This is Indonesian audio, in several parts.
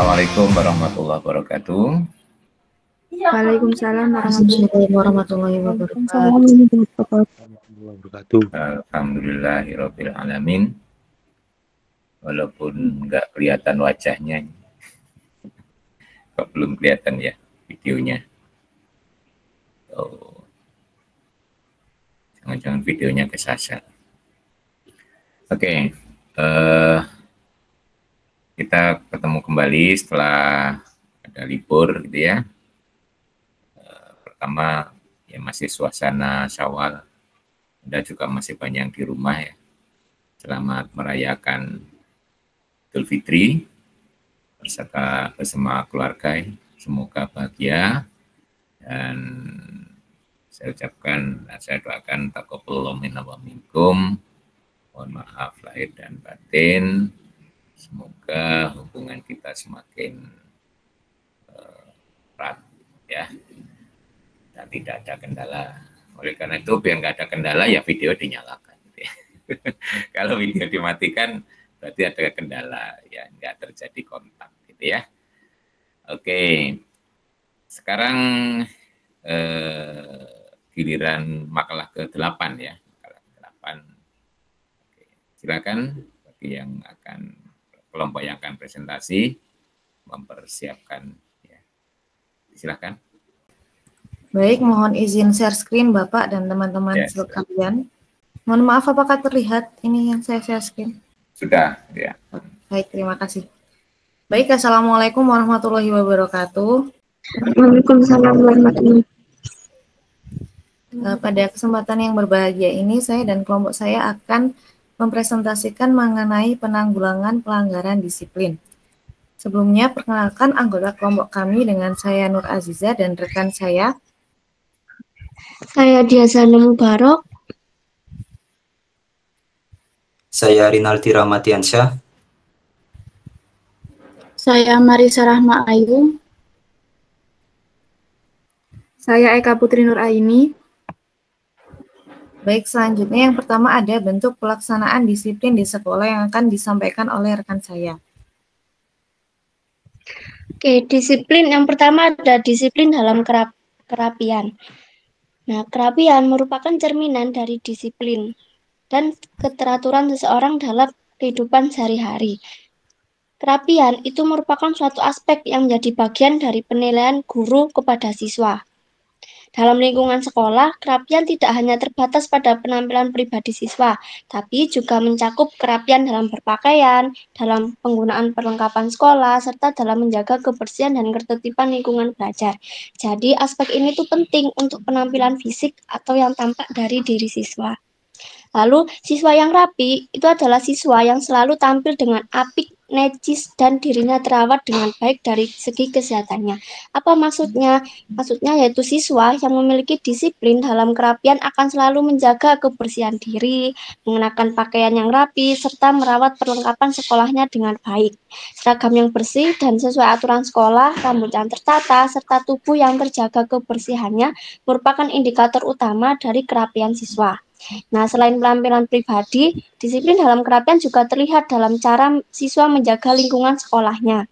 Assalamualaikum warahmatullahi wabarakatuh. Waalaikumsalam warahmatullahi wabarakatuh. Alhamdulillahirabbil alamin. Walaupun nggak kelihatan wajahnya, kok belum kelihatan ya videonya. Oh, jangan-jangan videonya kesasar. Oke, kita ketemu kembali setelah ada libur gitu ya. Pertama ya masih suasana Syawal, dan juga masih banyak di rumah ya. Selamat merayakan Idul Fitri bersama keluarga, semoga bahagia, dan saya ucapkan dan saya doakan taqabbalallahu minna wa minkum. Mohon maaf lahir dan batin. Semoga hubungan kita semakin erat ya, dan tidak ada kendala. Oleh karena itu biar nggak ada kendala ya video dinyalakan. Gitu ya. Kalau video dimatikan berarti ada kendala ya, nggak terjadi kontak gitu ya. Oke, sekarang giliran makalah ke-8 ya. Makalah ke-8. Oke, silakan bagi yang akan kelompok yang akan presentasi mempersiapkan ya. Silakan. Baik, mohon izin share screen Bapak dan teman-teman sekalian. Mohon maaf, apakah terlihat ini yang saya share screen? Sudah, ya. Baik, terima kasih. Baik, Assalamualaikum warahmatullahi wabarakatuh. Waalaikumsalam warahmatullahi wabarakatuh. Pada kesempatan yang berbahagia ini, saya dan kelompok saya akan mempresentasikan mengenai penanggulangan pelanggaran disiplin. Sebelumnya, perkenalkan anggota kelompok kami dengan saya Nur Aziza dan rekan saya. Saya Diazana Mubarok. Saya Rinaldi Ramadiansyah. Saya Marisa Rahma Ayu. Saya Eka Putri Nur Aini. Baik, selanjutnya yang pertama ada bentuk pelaksanaan disiplin di sekolah yang akan disampaikan oleh rekan saya. Oke, disiplin yang pertama ada disiplin dalam kerapian. Nah, kerapian merupakan cerminan dari disiplin dan keteraturan seseorang dalam kehidupan sehari-hari. Kerapian itu merupakan suatu aspek yang menjadi bagian dari penilaian guru kepada siswa. Dalam lingkungan sekolah, kerapian tidak hanya terbatas pada penampilan pribadi siswa, tapi juga mencakup kerapian dalam berpakaian, dalam penggunaan perlengkapan sekolah, serta dalam menjaga kebersihan dan ketertiban lingkungan belajar. Jadi, aspek ini tuh penting untuk penampilan fisik atau yang tampak dari diri siswa. Lalu, siswa yang rapi itu adalah siswa yang selalu tampil dengan apik, necis, dan dirinya terawat dengan baik dari segi kesehatannya. Apa maksudnya? Maksudnya yaitu siswa yang memiliki disiplin dalam kerapian akan selalu menjaga kebersihan diri, mengenakan pakaian yang rapi, serta merawat perlengkapan sekolahnya dengan baik. Seragam yang bersih dan sesuai aturan sekolah, rambut yang tertata, serta tubuh yang terjaga kebersihannya merupakan indikator utama dari kerapian siswa. Nah, selain penampilan pribadi, disiplin dalam kerapian juga terlihat dalam cara siswa menjaga lingkungan sekolahnya.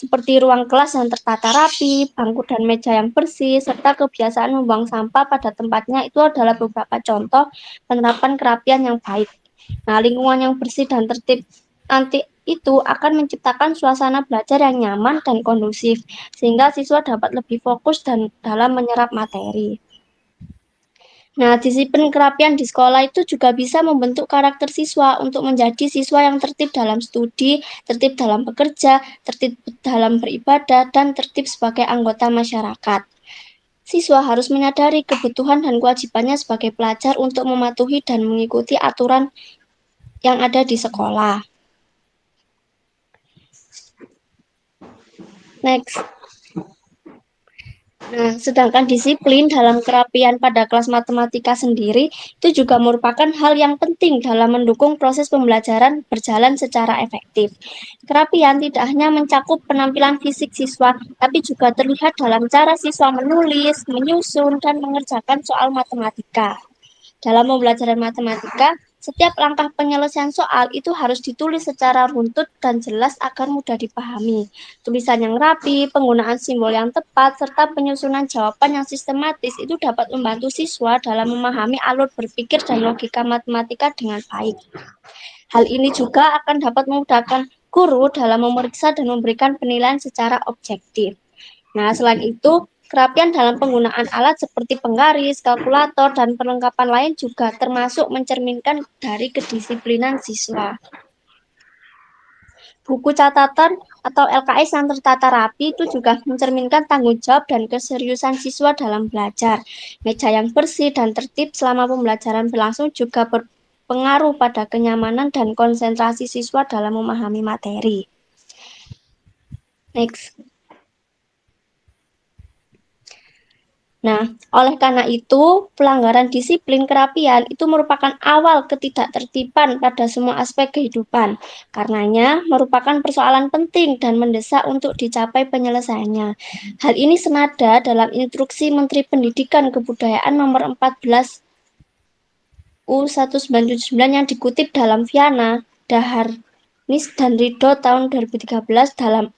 Seperti ruang kelas yang tertata rapi, bangku dan meja yang bersih, serta kebiasaan membuang sampah pada tempatnya itu adalah beberapa contoh penerapan kerapian yang baik. Nah, lingkungan yang bersih dan tertib nanti itu akan menciptakan suasana belajar yang nyaman dan kondusif, sehingga siswa dapat lebih fokus dan dalam menyerap materi. Nah, disiplin kerapian di sekolah itu juga bisa membentuk karakter siswa untuk menjadi siswa yang tertib dalam studi, tertib dalam bekerja, tertib dalam beribadah, dan tertib sebagai anggota masyarakat. Siswa harus menyadari kebutuhan dan kewajibannya sebagai pelajar untuk mematuhi dan mengikuti aturan yang ada di sekolah. Next. Nah, sedangkan disiplin dalam kerapian pada kelas matematika sendiri itu juga merupakan hal yang penting dalam mendukung proses pembelajaran berjalan secara efektif. Kerapian tidak hanya mencakup penampilan fisik siswa, tapi juga terlihat dalam cara siswa menulis, menyusun, dan mengerjakan soal matematika. Dalam pembelajaran matematika, Setiap langkah penyelesaian soal itu harus ditulis secara runtut dan jelas agar mudah dipahami. Tulisan yang rapi, penggunaan simbol yang tepat, serta penyusunan jawaban yang sistematis itu dapat membantu siswa dalam memahami alur berpikir dan logika matematika dengan baik. Hal ini juga akan dapat memudahkan guru dalam memeriksa dan memberikan penilaian secara objektif. Nah, selain itu, kerapian dalam penggunaan alat seperti penggaris, kalkulator, dan perlengkapan lain juga termasuk mencerminkan dari kedisiplinan siswa. Buku catatan atau LKS yang tertata rapi itu juga mencerminkan tanggung jawab dan keseriusan siswa dalam belajar. Meja yang bersih dan tertib selama pembelajaran berlangsung juga berpengaruh pada kenyamanan dan konsentrasi siswa dalam memahami materi. Next. Nah, oleh karena itu, pelanggaran disiplin kerapian itu merupakan awal ketidaktertiban pada semua aspek kehidupan. Karenanya, merupakan persoalan penting dan mendesak untuk dicapai penyelesaiannya. Hal ini senada dalam Instruksi Menteri Pendidikan Kebudayaan Nomor 14 U1979 yang dikutip dalam Viana, Daharnis dan Ridho tahun 2013 dalam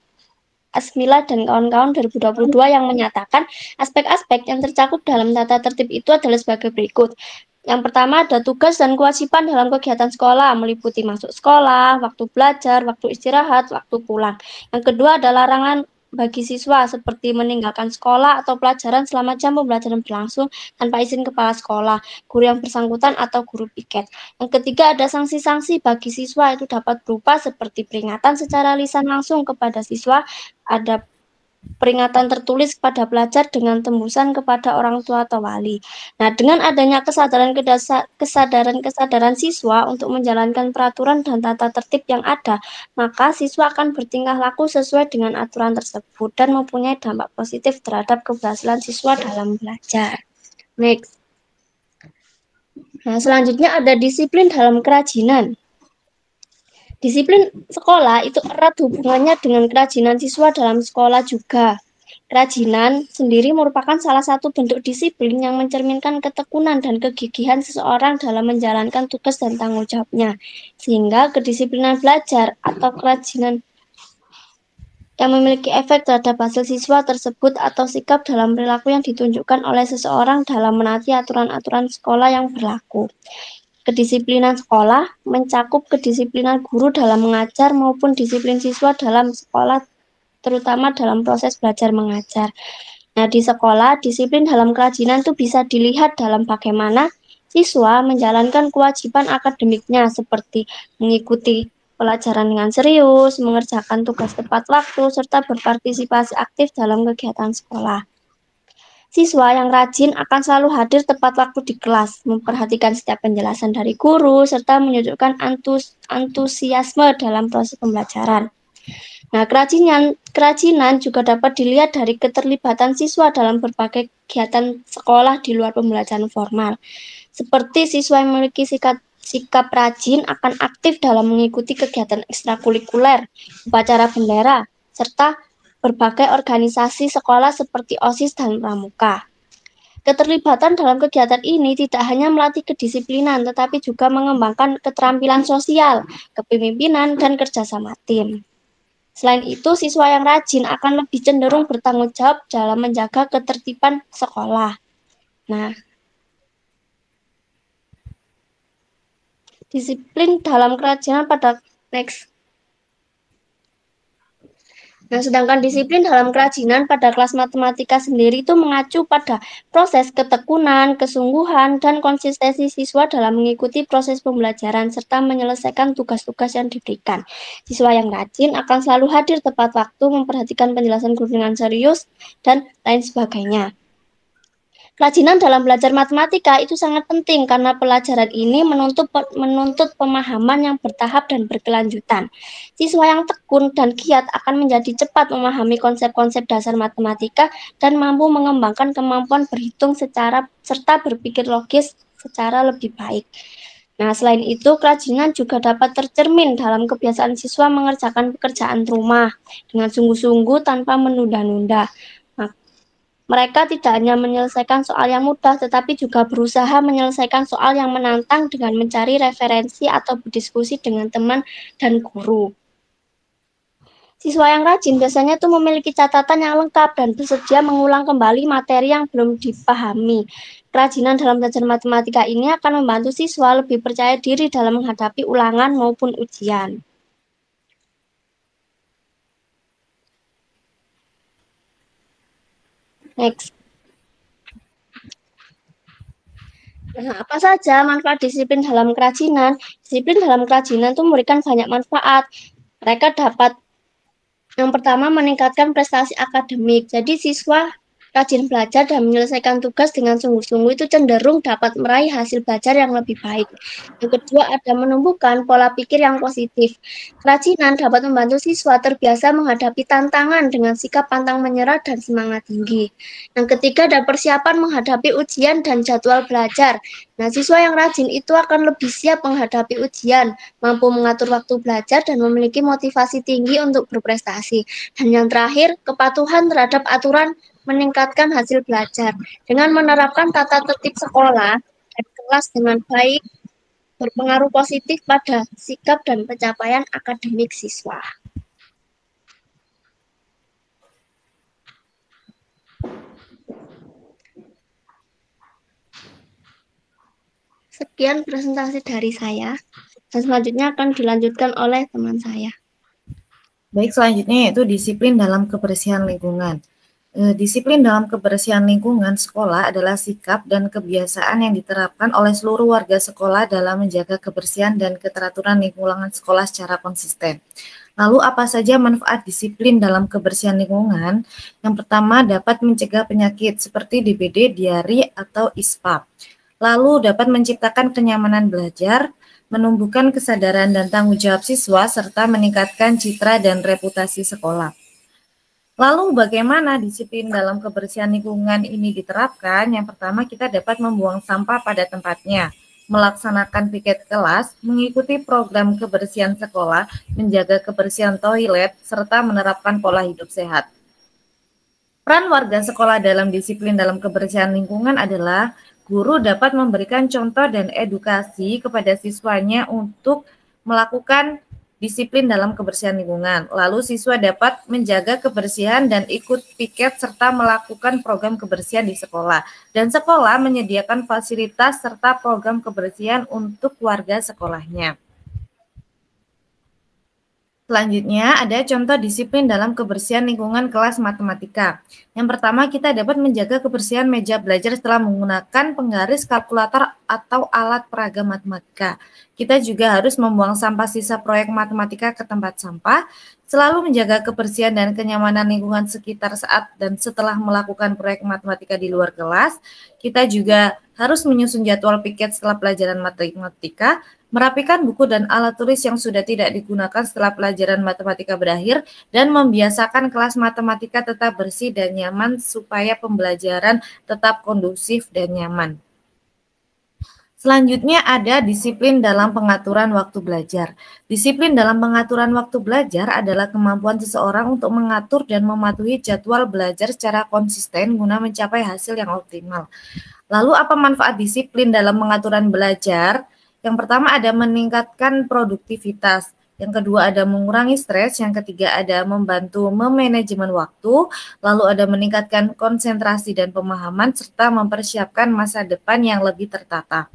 Asmila dan kawan-kawan 2022 yang menyatakan aspek-aspek yang tercakup dalam tata tertib itu adalah sebagai berikut. Yang pertama ada tugas dan kewajiban dalam kegiatan sekolah, meliputi masuk sekolah, waktu belajar, waktu istirahat, waktu pulang. Yang kedua adalah larangan bagi siswa seperti meninggalkan sekolah atau pelajaran selama jam pembelajaran berlangsung tanpa izin kepala sekolah, guru yang bersangkutan atau guru piket. Yang ketiga ada sanksi-sanksi bagi siswa, itu dapat berupa seperti peringatan secara lisan langsung kepada siswa, ada peringatan tertulis kepada pelajar dengan tembusan kepada orang tua atau wali. Nah, dengan adanya kesadaran siswa untuk menjalankan peraturan dan tata tertib yang ada, maka siswa akan bertingkah laku sesuai dengan aturan tersebut dan mempunyai dampak positif terhadap keberhasilan siswa dalam belajar. Next. Nah, selanjutnya ada disiplin dalam kerajinan. Disiplin sekolah itu erat hubungannya dengan kerajinan siswa dalam sekolah juga. Kerajinan sendiri merupakan salah satu bentuk disiplin yang mencerminkan ketekunan dan kegigihan seseorang dalam menjalankan tugas dan tanggung jawabnya. Sehingga kedisiplinan belajar atau kerajinan yang memiliki efek terhadap hasil siswa tersebut atau sikap dalam perilaku yang ditunjukkan oleh seseorang dalam menaati aturan-aturan sekolah yang berlaku. Kedisiplinan sekolah mencakup kedisiplinan guru dalam mengajar maupun disiplin siswa dalam sekolah, terutama dalam proses belajar mengajar. Nah, di sekolah, disiplin dalam kerajinan itu bisa dilihat dalam bagaimana siswa menjalankan kewajiban akademiknya seperti mengikuti pelajaran dengan serius, mengerjakan tugas tepat waktu, serta berpartisipasi aktif dalam kegiatan sekolah. Siswa yang rajin akan selalu hadir tepat waktu di kelas, memperhatikan setiap penjelasan dari guru, serta menunjukkan antusiasme dalam proses pembelajaran. Nah, kerajinan juga dapat dilihat dari keterlibatan siswa dalam berbagai kegiatan sekolah di luar pembelajaran formal. Seperti siswa yang memiliki sikap rajin akan aktif dalam mengikuti kegiatan ekstrakurikuler, upacara bendera, serta berbagai organisasi sekolah seperti OSIS dan pramuka. Keterlibatan dalam kegiatan ini tidak hanya melatih kedisiplinan, tetapi juga mengembangkan keterampilan sosial, kepemimpinan, dan kerjasama tim. Selain itu, siswa yang rajin akan lebih cenderung bertanggung jawab dalam menjaga ketertiban sekolah. Nah, disiplin dalam kerajinan pada next. Nah, sedangkan disiplin dalam kerajinan pada kelas matematika sendiri itu mengacu pada proses ketekunan, kesungguhan, dan konsistensi siswa dalam mengikuti proses pembelajaran serta menyelesaikan tugas-tugas yang diberikan. Siswa yang rajin akan selalu hadir tepat waktu, memperhatikan penjelasan guru dengan serius, dan lain sebagainya. Kerajinan dalam belajar matematika itu sangat penting karena pelajaran ini menuntut pemahaman yang bertahap dan berkelanjutan. Siswa yang tekun dan giat akan menjadi cepat memahami konsep-konsep dasar matematika dan mampu mengembangkan kemampuan berhitung serta berpikir logis secara lebih baik. Nah, selain itu, kerajinan juga dapat tercermin dalam kebiasaan siswa mengerjakan pekerjaan rumah dengan sungguh-sungguh tanpa menunda-nunda. Mereka tidak hanya menyelesaikan soal yang mudah, tetapi juga berusaha menyelesaikan soal yang menantang dengan mencari referensi atau berdiskusi dengan teman dan guru. Siswa yang rajin biasanya tuh memiliki catatan yang lengkap dan bersedia mengulang kembali materi yang belum dipahami. Kerajinan dalam belajar matematika ini akan membantu siswa lebih percaya diri dalam menghadapi ulangan maupun ujian. Next. Nah, apa saja manfaat disiplin dalam kerajinan? Disiplin dalam kerajinan itu memberikan banyak manfaat. Mereka dapat yang pertama meningkatkan prestasi akademik. Jadi siswa rajin belajar dan menyelesaikan tugas dengan sungguh-sungguh itu cenderung dapat meraih hasil belajar yang lebih baik. Yang kedua ada menumbuhkan pola pikir yang positif. Kerajinan dapat membantu siswa terbiasa menghadapi tantangan dengan sikap pantang menyerah dan semangat tinggi. Yang ketiga ada persiapan menghadapi ujian dan jadwal belajar. Nah, siswa yang rajin itu akan lebih siap menghadapi ujian, mampu mengatur waktu belajar dan memiliki motivasi tinggi untuk berprestasi. Dan yang terakhir, kepatuhan terhadap aturan meningkatkan hasil belajar. Dengan menerapkan tata tertib sekolah dan kelas dengan baik, berpengaruh positif pada sikap dan pencapaian akademik siswa. Sekian presentasi dari saya, dan selanjutnya akan dilanjutkan oleh teman saya. Baik, selanjutnya yaitu disiplin dalam kebersihan lingkungan. Disiplin dalam kebersihan lingkungan sekolah adalah sikap dan kebiasaan yang diterapkan oleh seluruh warga sekolah dalam menjaga kebersihan dan keteraturan lingkungan sekolah secara konsisten. Lalu apa saja manfaat disiplin dalam kebersihan lingkungan? Yang pertama dapat mencegah penyakit seperti DBD, diare, atau ISPA. Lalu dapat menciptakan kenyamanan belajar, menumbuhkan kesadaran dan tanggung jawab siswa, serta meningkatkan citra dan reputasi sekolah. Lalu bagaimana disiplin dalam kebersihan lingkungan ini diterapkan? Yang pertama kita dapat membuang sampah pada tempatnya, melaksanakan piket kelas, mengikuti program kebersihan sekolah, menjaga kebersihan toilet, serta menerapkan pola hidup sehat. Peran warga sekolah dalam disiplin dalam kebersihan lingkungan adalah guru dapat memberikan contoh dan edukasi kepada siswanya untuk melakukan disiplin dalam kebersihan lingkungan. Lalu siswa dapat menjaga kebersihan dan ikut piket serta melakukan program kebersihan di sekolah. Dan sekolah menyediakan fasilitas serta program kebersihan untuk warga sekolahnya. Selanjutnya ada contoh disiplin dalam kebersihan lingkungan kelas matematika. Yang pertama kita dapat menjaga kebersihan meja belajar setelah menggunakan penggaris, kalkulator, atau alat peraga matematika. Kita juga harus membuang sampah sisa proyek matematika ke tempat sampah, selalu menjaga kebersihan dan kenyamanan lingkungan sekitar saat dan setelah melakukan proyek matematika di luar kelas. Kita juga harus menyusun jadwal piket setelah pelajaran matematika, merapikan buku dan alat tulis yang sudah tidak digunakan setelah pelajaran matematika berakhir, dan membiasakan kelas matematika tetap bersih dan nyaman supaya pembelajaran tetap kondusif dan nyaman. Selanjutnya ada disiplin dalam pengaturan waktu belajar. Disiplin dalam pengaturan waktu belajar adalah kemampuan seseorang untuk mengatur dan mematuhi jadwal belajar secara konsisten guna mencapai hasil yang optimal. Lalu apa manfaat disiplin dalam pengaturan belajar? Yang pertama ada meningkatkan produktivitas, yang kedua ada mengurangi stres, yang ketiga ada membantu memanajemen waktu, lalu ada meningkatkan konsentrasi dan pemahaman, serta mempersiapkan masa depan yang lebih tertata.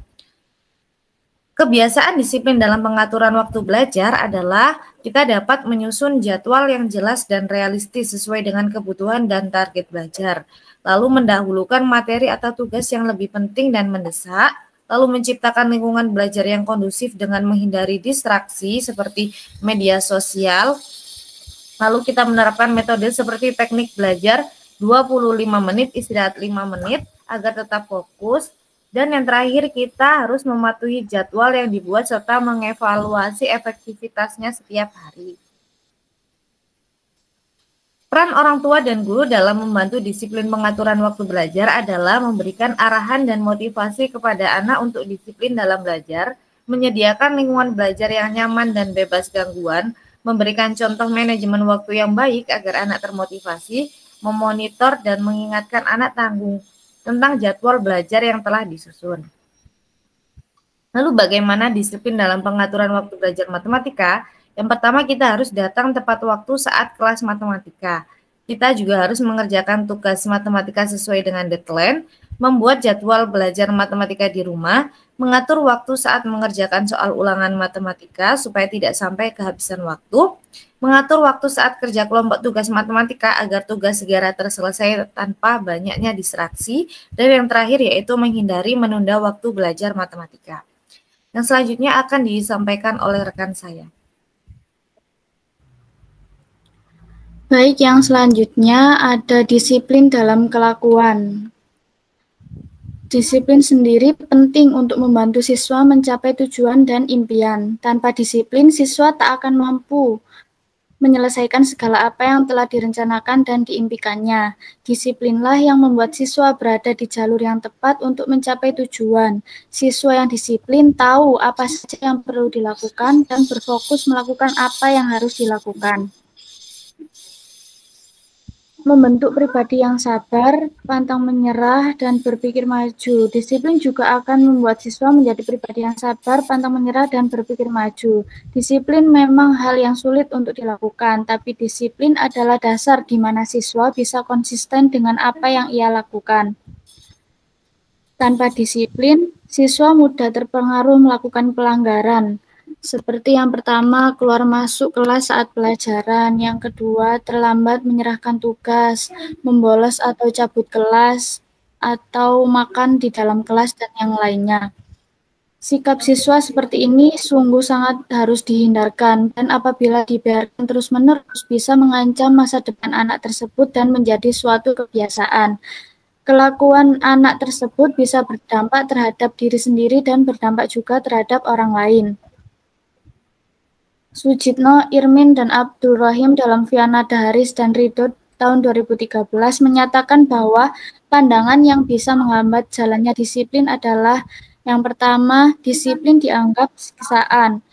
Kebiasaan disiplin dalam pengaturan waktu belajar adalah kita dapat menyusun jadwal yang jelas dan realistis sesuai dengan kebutuhan dan target belajar, lalu mendahulukan materi atau tugas yang lebih penting dan mendesak, lalu menciptakan lingkungan belajar yang kondusif dengan menghindari distraksi seperti media sosial. Lalu kita menerapkan metode seperti teknik belajar 25 menit, istirahat 5 menit agar tetap fokus. Dan yang terakhir kita harus mematuhi jadwal yang dibuat serta mengevaluasi efektivitasnya setiap hari. Peran orang tua dan guru dalam membantu disiplin pengaturan waktu belajar adalah memberikan arahan dan motivasi kepada anak untuk disiplin dalam belajar, menyediakan lingkungan belajar yang nyaman dan bebas gangguan, memberikan contoh manajemen waktu yang baik agar anak termotivasi, memonitor dan mengingatkan anak tentang jadwal belajar yang telah disusun. Lalu bagaimana disiplin dalam pengaturan waktu belajar matematika? Yang pertama, kita harus datang tepat waktu saat kelas matematika. Kita juga harus mengerjakan tugas matematika sesuai dengan deadline, membuat jadwal belajar matematika di rumah, mengatur waktu saat mengerjakan soal ulangan matematika supaya tidak sampai kehabisan waktu, mengatur waktu saat kerja kelompok tugas matematika agar tugas segera terselesai tanpa banyaknya distraksi, dan yang terakhir yaitu menghindari menunda waktu belajar matematika. Yang selanjutnya akan disampaikan oleh rekan saya. Baik, yang selanjutnya ada disiplin dalam kelakuan. Disiplin sendiri penting untuk membantu siswa mencapai tujuan dan impian. Tanpa disiplin, siswa tak akan mampu menyelesaikan segala apa yang telah direncanakan dan diimpikannya. Disiplinlah yang membuat siswa berada di jalur yang tepat untuk mencapai tujuan. Siswa yang disiplin tahu apa saja yang perlu dilakukan dan berfokus melakukan apa yang harus dilakukan. Membentuk pribadi yang sabar, pantang menyerah, dan berpikir maju. Disiplin juga akan membuat siswa menjadi pribadi yang sabar, pantang menyerah, dan berpikir maju. Disiplin memang hal yang sulit untuk dilakukan, tapi disiplin adalah dasar di mana siswa bisa konsisten dengan apa yang ia lakukan. Tanpa disiplin, siswa mudah terpengaruh melakukan pelanggaran. Seperti yang pertama, keluar masuk kelas saat pelajaran. Yang kedua, terlambat menyerahkan tugas, membolos atau cabut kelas, atau makan di dalam kelas, dan yang lainnya. Sikap siswa seperti ini sungguh sangat harus dihindarkan, dan apabila dibiarkan terus-menerus bisa mengancam masa depan anak tersebut dan menjadi suatu kebiasaan. Kelakuan anak tersebut bisa berdampak terhadap diri sendiri dan berdampak juga terhadap orang lain. Sujitno, Irmin, dan Abdul Rahim dalam Vianada Haris dan Ridho tahun 2013 menyatakan bahwa pandangan yang bisa menghambat jalannya disiplin adalah yang pertama, disiplin dianggap siksaan,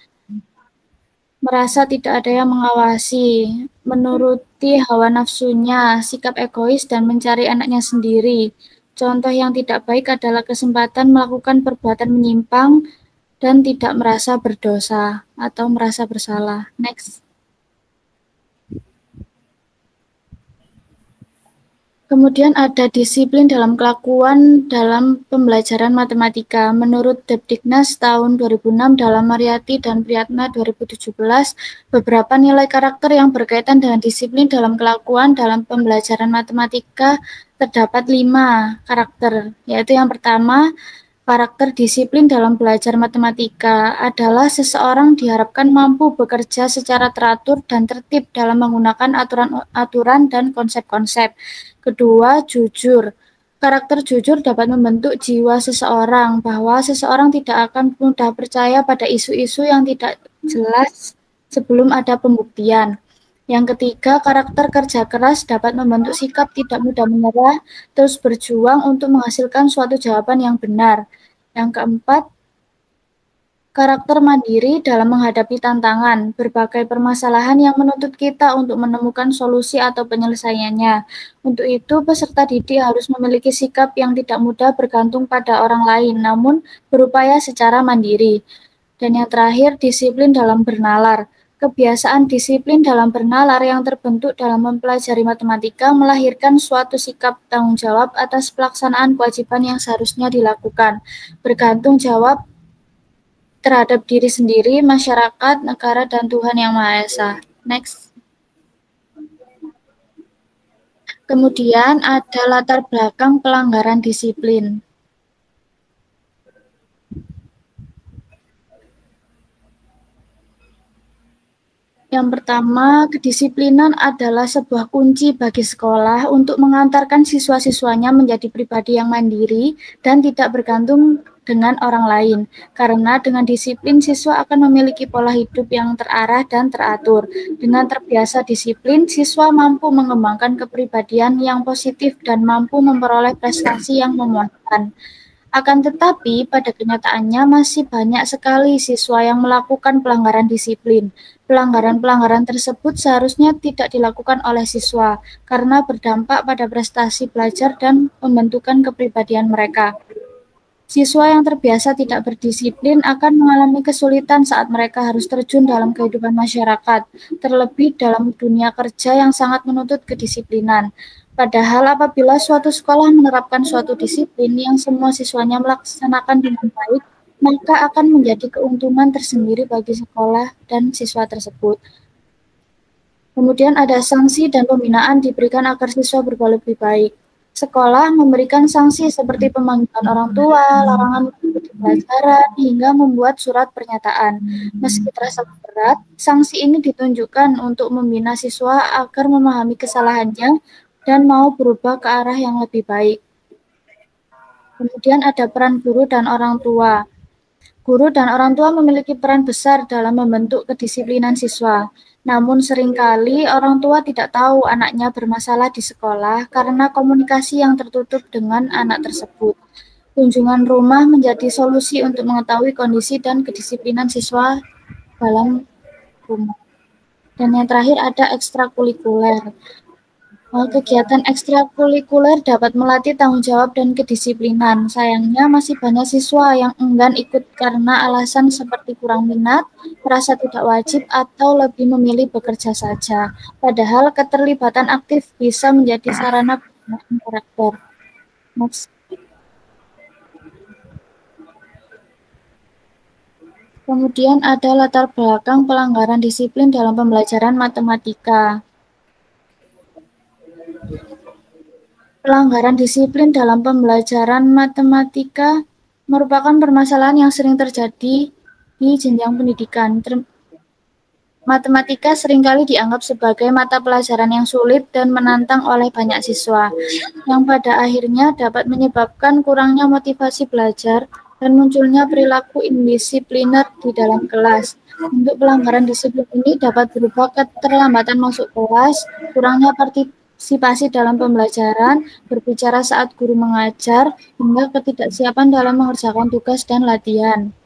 merasa tidak ada yang mengawasi, menuruti hawa nafsunya, sikap egois, dan mencari anaknya sendiri. Contoh yang tidak baik adalah kesempatan melakukan perbuatan menyimpang dan tidak merasa berdosa atau merasa bersalah. Next. Kemudian ada disiplin dalam kelakuan dalam pembelajaran matematika. Menurut Depdiknas tahun 2006 dalam Mariati dan Priyatna 2017, beberapa nilai karakter yang berkaitan dengan disiplin dalam kelakuan dalam pembelajaran matematika terdapat 5 karakter, yaitu yang pertama, karakter disiplin dalam belajar matematika adalah seseorang diharapkan mampu bekerja secara teratur dan tertib dalam menggunakan aturan-aturan dan konsep-konsep. Kedua, jujur. Karakter jujur dapat membentuk jiwa seseorang, bahwa seseorang tidak akan mudah percaya pada isu-isu yang tidak jelas sebelum ada pembuktian. Yang ketiga, karakter kerja keras dapat membentuk sikap tidak mudah menyerah, terus berjuang untuk menghasilkan suatu jawaban yang benar. Yang keempat, karakter mandiri dalam menghadapi tantangan, berbagai permasalahan yang menuntut kita untuk menemukan solusi atau penyelesaiannya. Untuk itu, peserta didik harus memiliki sikap yang tidak mudah bergantung pada orang lain, namun berupaya secara mandiri. Dan yang terakhir, disiplin dalam bernalar. Kebiasaan disiplin dalam bernalar yang terbentuk dalam mempelajari matematika melahirkan suatu sikap tanggung jawab atas pelaksanaan kewajiban yang seharusnya dilakukan, bergantung jawab terhadap diri sendiri, masyarakat, negara, dan Tuhan Yang Maha Esa. Next. Kemudian ada latar belakang pelanggaran disiplin. Yang pertama, kedisiplinan adalah sebuah kunci bagi sekolah untuk mengantarkan siswa-siswanya menjadi pribadi yang mandiri dan tidak bergantung dengan orang lain. Karena dengan disiplin, siswa akan memiliki pola hidup yang terarah dan teratur. Dengan terbiasa disiplin, siswa mampu mengembangkan kepribadian yang positif dan mampu memperoleh prestasi yang memuaskan. Akan tetapi, pada kenyataannya masih banyak sekali siswa yang melakukan pelanggaran disiplin. Pelanggaran-pelanggaran tersebut seharusnya tidak dilakukan oleh siswa karena berdampak pada prestasi belajar dan pembentukan kepribadian mereka. Siswa yang terbiasa tidak berdisiplin akan mengalami kesulitan saat mereka harus terjun dalam kehidupan masyarakat, terlebih dalam dunia kerja yang sangat menuntut kedisiplinan. Padahal apabila suatu sekolah menerapkan suatu disiplin yang semua siswanya melaksanakan dengan baik, maka akan menjadi keuntungan tersendiri bagi sekolah dan siswa tersebut. Kemudian ada sanksi dan pembinaan diberikan agar siswa berbuat lebih baik. Sekolah memberikan sanksi seperti pemanggilan orang tua, larangan mengikuti pelajaran, hingga membuat surat pernyataan. Meski terasa berat, sanksi ini ditunjukkan untuk membina siswa agar memahami kesalahannya dan mau berubah ke arah yang lebih baik. Kemudian ada peran guru dan orang tua. Guru dan orang tua memiliki peran besar dalam membentuk kedisiplinan siswa. Namun seringkali orang tua tidak tahu anaknya bermasalah di sekolah karena komunikasi yang tertutup dengan anak tersebut. Kunjungan rumah menjadi solusi untuk mengetahui kondisi dan kedisiplinan siswa dalam rumah. Dan yang terakhir ada ekstrakurikuler. Kegiatan ekstrakurikuler dapat melatih tanggung jawab dan kedisiplinan. Sayangnya masih banyak siswa yang enggan ikut karena alasan seperti kurang minat, merasa tidak wajib, atau lebih memilih bekerja saja. Padahal keterlibatan aktif bisa menjadi sarana pembinaan karakter. Next. Kemudian ada latar belakang pelanggaran disiplin dalam pembelajaran matematika. Pelanggaran disiplin dalam pembelajaran matematika merupakan permasalahan yang sering terjadi di jenjang pendidikan. Matematika seringkali dianggap sebagai mata pelajaran yang sulit dan menantang oleh banyak siswa, yang pada akhirnya dapat menyebabkan kurangnya motivasi belajar dan munculnya perilaku indisipliner di dalam kelas. Untuk pelanggaran disiplin ini dapat berupa keterlambatan masuk kelas, kurangnya partisipasi dalam pembelajaran, berbicara saat guru mengajar, hingga ketidaksiapan dalam mengerjakan tugas dan latihan.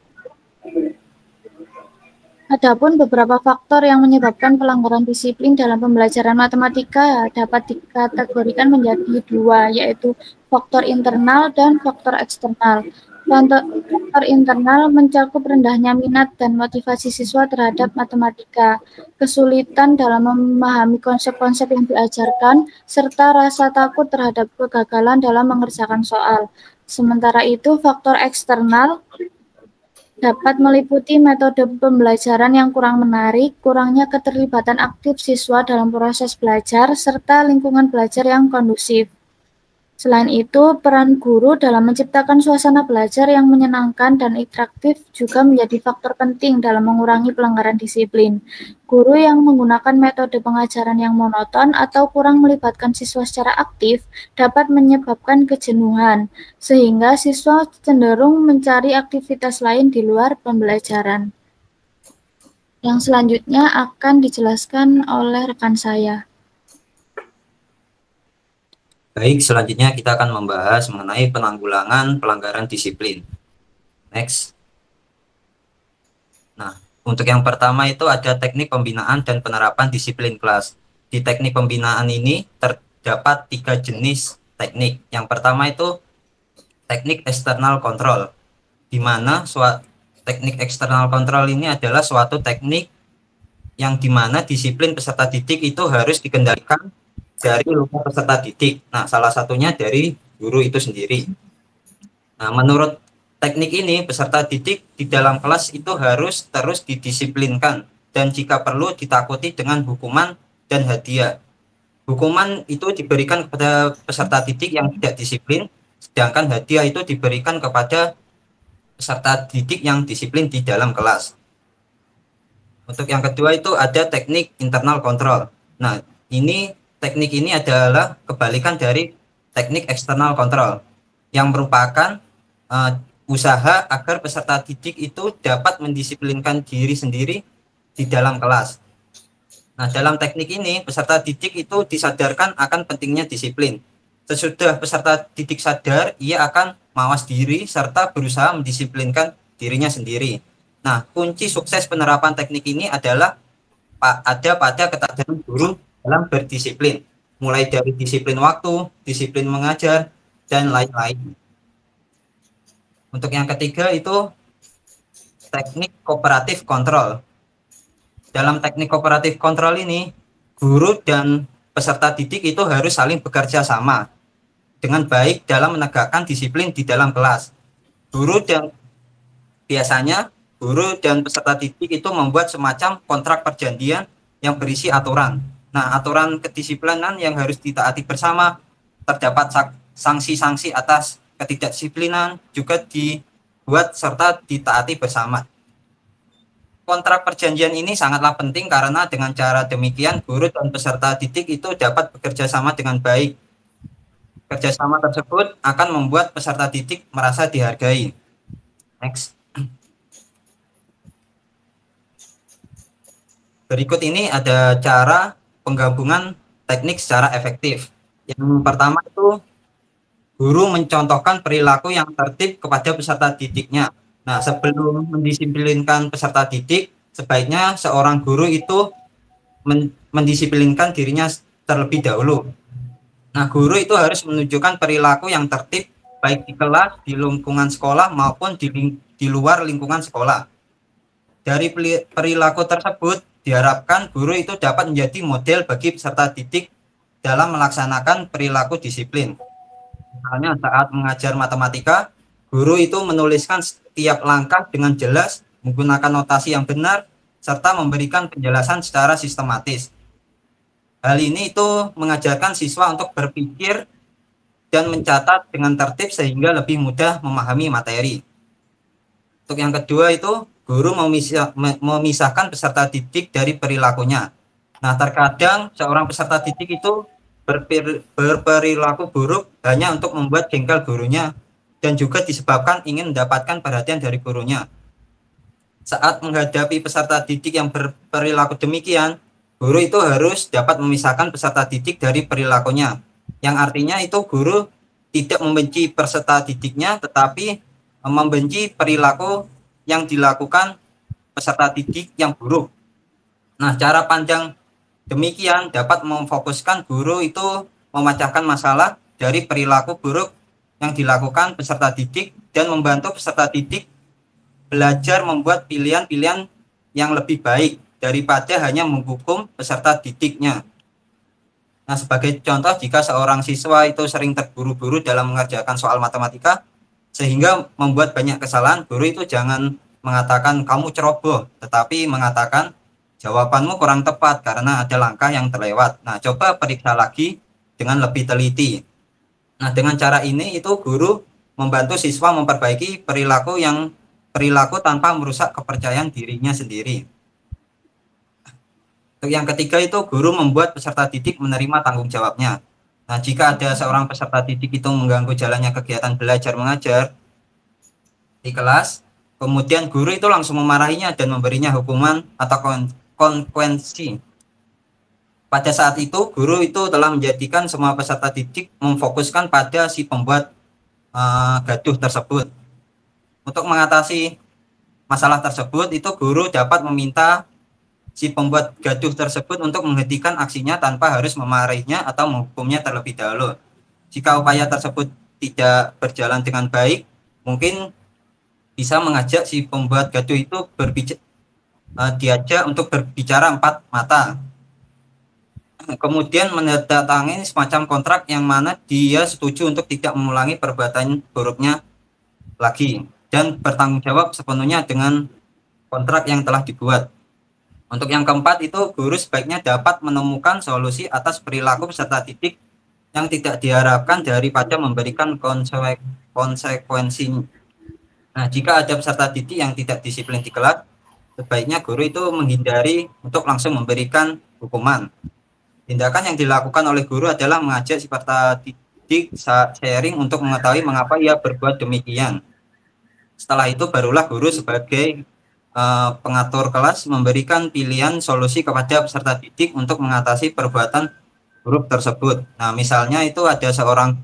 Adapun beberapa faktor yang menyebabkan pelanggaran disiplin dalam pembelajaran matematika dapat dikategorikan menjadi dua, yaitu faktor internal dan faktor eksternal. Faktor internal mencakup rendahnya minat dan motivasi siswa terhadap matematika, kesulitan dalam memahami konsep-konsep yang diajarkan, serta rasa takut terhadap kegagalan dalam mengerjakan soal. Sementara itu, faktor eksternal dapat meliputi metode pembelajaran yang kurang menarik, kurangnya keterlibatan aktif siswa dalam proses belajar, serta lingkungan belajar yang kondusif. Selain itu, peran guru dalam menciptakan suasana belajar yang menyenangkan dan interaktif juga menjadi faktor penting dalam mengurangi pelanggaran disiplin. Guru yang menggunakan metode pengajaran yang monoton atau kurang melibatkan siswa secara aktif dapat menyebabkan kejenuhan, sehingga siswa cenderung mencari aktivitas lain di luar pembelajaran. Yang selanjutnya akan dijelaskan oleh rekan saya. Baik, selanjutnya kita akan membahas mengenai penanggulangan pelanggaran disiplin. Next. Nah, untuk yang pertama itu ada teknik pembinaan dan penerapan disiplin kelas. Di teknik pembinaan ini terdapat 3 jenis teknik. Yang pertama itu teknik eksternal kontrol, di mana teknik eksternal kontrol ini adalah suatu teknik yang dimana disiplin peserta didik itu harus dikendalikan dari luar peserta didik. Nah, salah satunya dari guru itu sendiri. Nah, menurut teknik ini, peserta didik di dalam kelas itu harus terus didisiplinkan dan jika perlu ditakuti dengan hukuman dan hadiah. Hukuman itu diberikan kepada peserta didik yang tidak disiplin, sedangkan hadiah itu diberikan kepada peserta didik yang disiplin di dalam kelas. Untuk yang kedua itu ada teknik internal kontrol. Nah, teknik ini adalah kebalikan dari teknik eksternal kontrol yang merupakan usaha agar peserta didik itu dapat mendisiplinkan diri sendiri di dalam kelas. Nah, dalam teknik ini peserta didik itu disadarkan akan pentingnya disiplin. Sesudah peserta didik sadar, ia akan mawas diri, serta berusaha mendisiplinkan dirinya sendiri. Nah, kunci sukses penerapan teknik ini adalah ada pada ketadaran guru dalam berdisiplin, mulai dari disiplin waktu, disiplin mengajar, dan lain-lain. Untuk yang ketiga itu teknik kooperatif kontrol. Dalam teknik kooperatif kontrol ini, guru dan peserta didik itu harus saling bekerja sama dengan baik dalam menegakkan disiplin di dalam kelas. Biasanya guru dan peserta didik itu membuat semacam kontrak perjanjian yang berisi aturan. Nah, aturan kedisiplinan yang harus ditaati bersama, terdapat sanksi-sanksi atas ketidakdisiplinan juga dibuat serta ditaati bersama. Kontrak perjanjian ini sangatlah penting karena dengan cara demikian guru dan peserta didik itu dapat bekerja sama dengan baik. Kerjasama tersebut akan membuat peserta didik merasa dihargai. Next. Berikut ini ada cara penggabungan teknik secara efektif. Yang pertama itu guru mencontohkan perilaku yang tertib kepada peserta didiknya. Nah, sebelum mendisiplinkan peserta didik, sebaiknya seorang guru itu mendisiplinkan dirinya terlebih dahulu. Nah, guru itu harus menunjukkan perilaku yang tertib baik di kelas, di lingkungan sekolah maupun di luar lingkungan sekolah. Dari perilaku tersebut diharapkan guru itu dapat menjadi model bagi peserta didik dalam melaksanakan perilaku disiplin. Misalnya saat mengajar matematika, guru itu menuliskan setiap langkah dengan jelas, menggunakan notasi yang benar, serta memberikan penjelasan secara sistematis. Hal ini itu mengajarkan siswa untuk berpikir dan mencatat dengan tertib sehingga lebih mudah memahami materi. Untuk yang kedua itu guru memisahkan peserta didik dari perilakunya. Nah, terkadang seorang peserta didik itu berperilaku buruk hanya untuk membuat jengkel gurunya dan juga disebabkan ingin mendapatkan perhatian dari gurunya. Saat menghadapi peserta didik yang berperilaku demikian, guru itu harus dapat memisahkan peserta didik dari perilakunya. Yang artinya itu guru tidak membenci peserta didiknya tetapi membenci perilaku yang dilakukan peserta didik yang buruk. Nah, cara pandang demikian dapat memfokuskan guru itu memecahkan masalah dari perilaku buruk yang dilakukan peserta didik dan membantu peserta didik belajar membuat pilihan-pilihan yang lebih baik daripada hanya menghukum peserta didiknya. Nah, sebagai contoh, jika seorang siswa itu sering terburu-buru dalam mengerjakan soal matematika sehingga membuat banyak kesalahan, guru itu jangan mengatakan kamu ceroboh, tetapi mengatakan jawabanmu kurang tepat karena ada langkah yang terlewat. Nah, coba periksa lagi dengan lebih teliti. Nah, dengan cara ini itu guru membantu siswa memperbaiki perilaku tanpa merusak kepercayaan dirinya sendiri. Untuk yang ketiga itu guru membuat peserta didik menerima tanggung jawabnya. Nah, jika ada seorang peserta didik itu mengganggu jalannya kegiatan belajar mengajar di kelas, kemudian guru itu langsung memarahinya dan memberinya hukuman atau konsekuensi. Pada saat itu, guru itu telah menjadikan semua peserta didik memfokuskan pada si pembuat gaduh tersebut. Untuk mengatasi masalah tersebut, itu guru dapat meminta si pembuat gaduh tersebut untuk menghentikan aksinya tanpa harus memarahinya atau menghukumnya terlebih dahulu. Jika upaya tersebut tidak berjalan dengan baik, mungkin bisa mengajak si pembuat gaduh itu diajak untuk berbicara empat mata. Kemudian menandatangani semacam kontrak yang mana dia setuju untuk tidak mengulangi perbuatan buruknya lagi dan bertanggung jawab sepenuhnya dengan kontrak yang telah dibuat. Untuk yang keempat itu guru sebaiknya dapat menemukan solusi atas perilaku peserta didik yang tidak diharapkan daripada memberikan konsekuensi. Nah, jika ada peserta didik yang tidak disiplin di kelas, sebaiknya guru itu menghindari untuk langsung memberikan hukuman. Tindakan yang dilakukan oleh guru adalah mengajak si peserta didik sharing untuk mengetahui mengapa ia berbuat demikian. Setelah itu barulah guru sebagai pengatur kelas memberikan pilihan solusi kepada peserta didik untuk mengatasi perbuatan buruk tersebut. Nah, misalnya itu ada seorang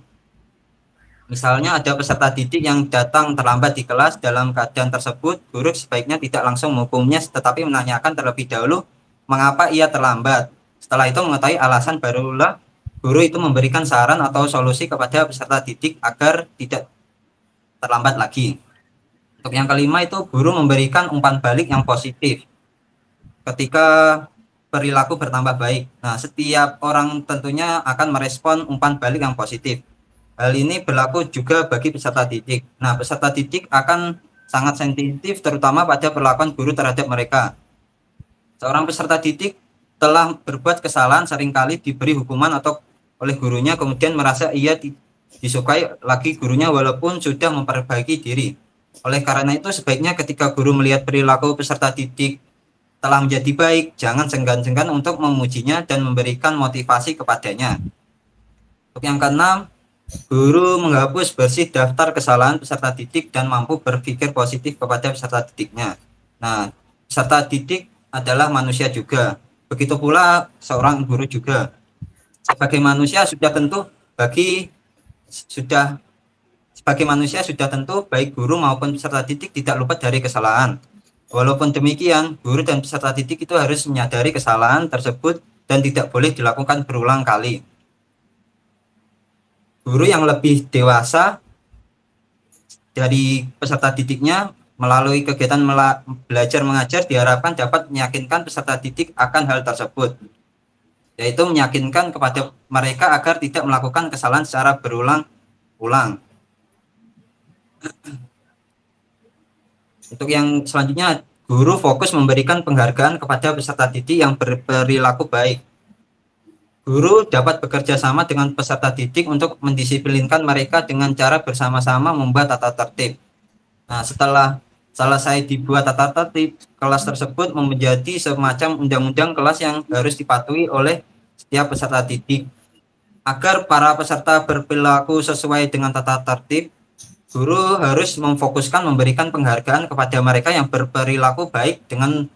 Misalnya ada peserta didik yang datang terlambat di kelas, dalam keadaan tersebut guru sebaiknya tidak langsung menghukumnya tetapi menanyakan terlebih dahulu mengapa ia terlambat. Setelah itu mengetahui alasan, barulah guru itu memberikan saran atau solusi kepada peserta didik agar tidak terlambat lagi. Untuk yang kelima itu guru memberikan umpan balik yang positif ketika perilaku bertambah baik. Nah, setiap orang tentunya akan merespon umpan balik yang positif. Hal ini berlaku juga bagi peserta didik. Nah, peserta didik akan sangat sensitif terutama pada perlakuan guru terhadap mereka. Seorang peserta didik telah berbuat kesalahan, seringkali diberi hukuman atau oleh gurunya, kemudian merasa ia disukai lagi gurunya walaupun sudah memperbaiki diri. Oleh karena itu sebaiknya ketika guru melihat perilaku peserta didik telah menjadi baik, jangan senggan-senggan untuk memujinya dan memberikan motivasi kepadanya. Untuk yang keenam, guru menghapus bersih daftar kesalahan peserta didik dan mampu berpikir positif kepada peserta didiknya. Nah, peserta didik adalah manusia juga. Begitu pula seorang guru juga. Sebagai manusia sudah tentu baik guru maupun peserta didik tidak luput dari kesalahan. Walaupun demikian, guru dan peserta didik itu harus menyadari kesalahan tersebut dan tidak boleh dilakukan berulang kali. Guru yang lebih dewasa dari peserta didiknya melalui kegiatan belajar mengajar diharapkan dapat meyakinkan peserta didik akan hal tersebut, yaitu meyakinkan kepada mereka agar tidak melakukan kesalahan secara berulang-ulang. Untuk yang selanjutnya, guru fokus memberikan penghargaan kepada peserta didik yang berperilaku baik. Guru dapat bekerja sama dengan peserta didik untuk mendisiplinkan mereka dengan cara bersama-sama membuat tata tertib. Nah, setelah selesai dibuat tata tertib, kelas tersebut menjadi semacam undang-undang kelas yang harus dipatuhi oleh setiap peserta didik. Agar para peserta berperilaku sesuai dengan tata tertib, guru harus memfokuskan memberikan penghargaan kepada mereka yang berperilaku baik dengan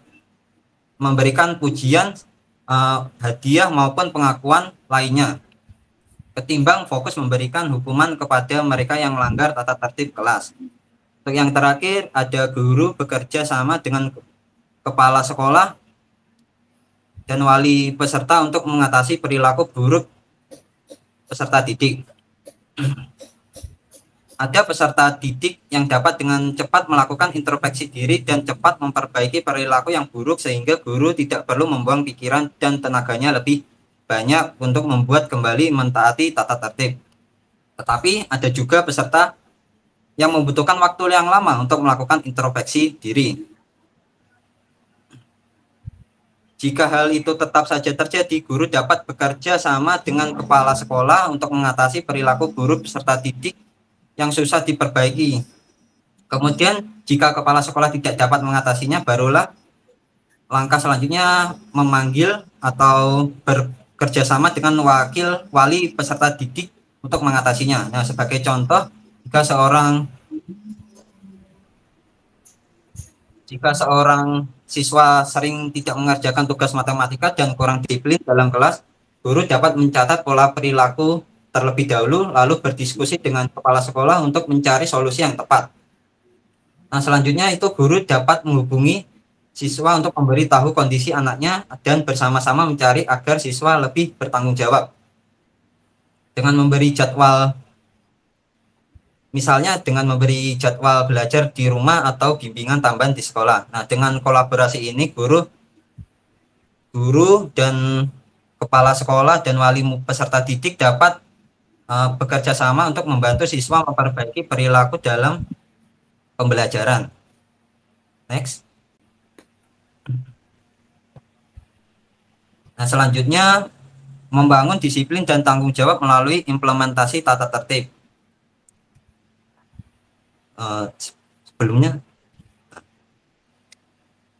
memberikan pujian, hadiah maupun pengakuan lainnya, ketimbang fokus memberikan hukuman kepada mereka yang melanggar tata tertib kelas. Untuk yang terakhir, ada guru bekerja sama dengan kepala sekolah dan wali peserta untuk mengatasi perilaku buruk peserta didik. Ada peserta didik yang dapat dengan cepat melakukan introspeksi diri dan cepat memperbaiki perilaku yang buruk sehingga guru tidak perlu membuang pikiran dan tenaganya lebih banyak untuk membuat kembali mentaati tata tertib. Tetapi ada juga peserta yang membutuhkan waktu yang lama untuk melakukan introspeksi diri. Jika hal itu tetap saja terjadi, guru dapat bekerja sama dengan kepala sekolah untuk mengatasi perilaku buruk peserta didik yang susah diperbaiki. Kemudian jika kepala sekolah tidak dapat mengatasinya, barulah langkah selanjutnya memanggil atau bekerja sama dengan wali peserta didik untuk mengatasinya. Nah, sebagai contoh, jika seorang siswa sering tidak mengerjakan tugas matematika dan kurang disiplin dalam kelas, guru dapat mencatat pola perilaku terlebih dahulu, lalu berdiskusi dengan kepala sekolah untuk mencari solusi yang tepat. Nah, selanjutnya itu guru dapat menghubungi siswa untuk memberitahu kondisi anaknya dan bersama-sama mencari agar siswa lebih bertanggung jawab. Dengan memberi jadwal, misalnya dengan memberi jadwal belajar di rumah atau bimbingan tambahan di sekolah. Nah, dengan kolaborasi ini guru dan kepala sekolah dan wali peserta didik dapat bekerja sama untuk membantu siswa memperbaiki perilaku dalam pembelajaran. Next. Nah, selanjutnya membangun disiplin dan tanggung jawab melalui implementasi tata tertib. Sebelumnya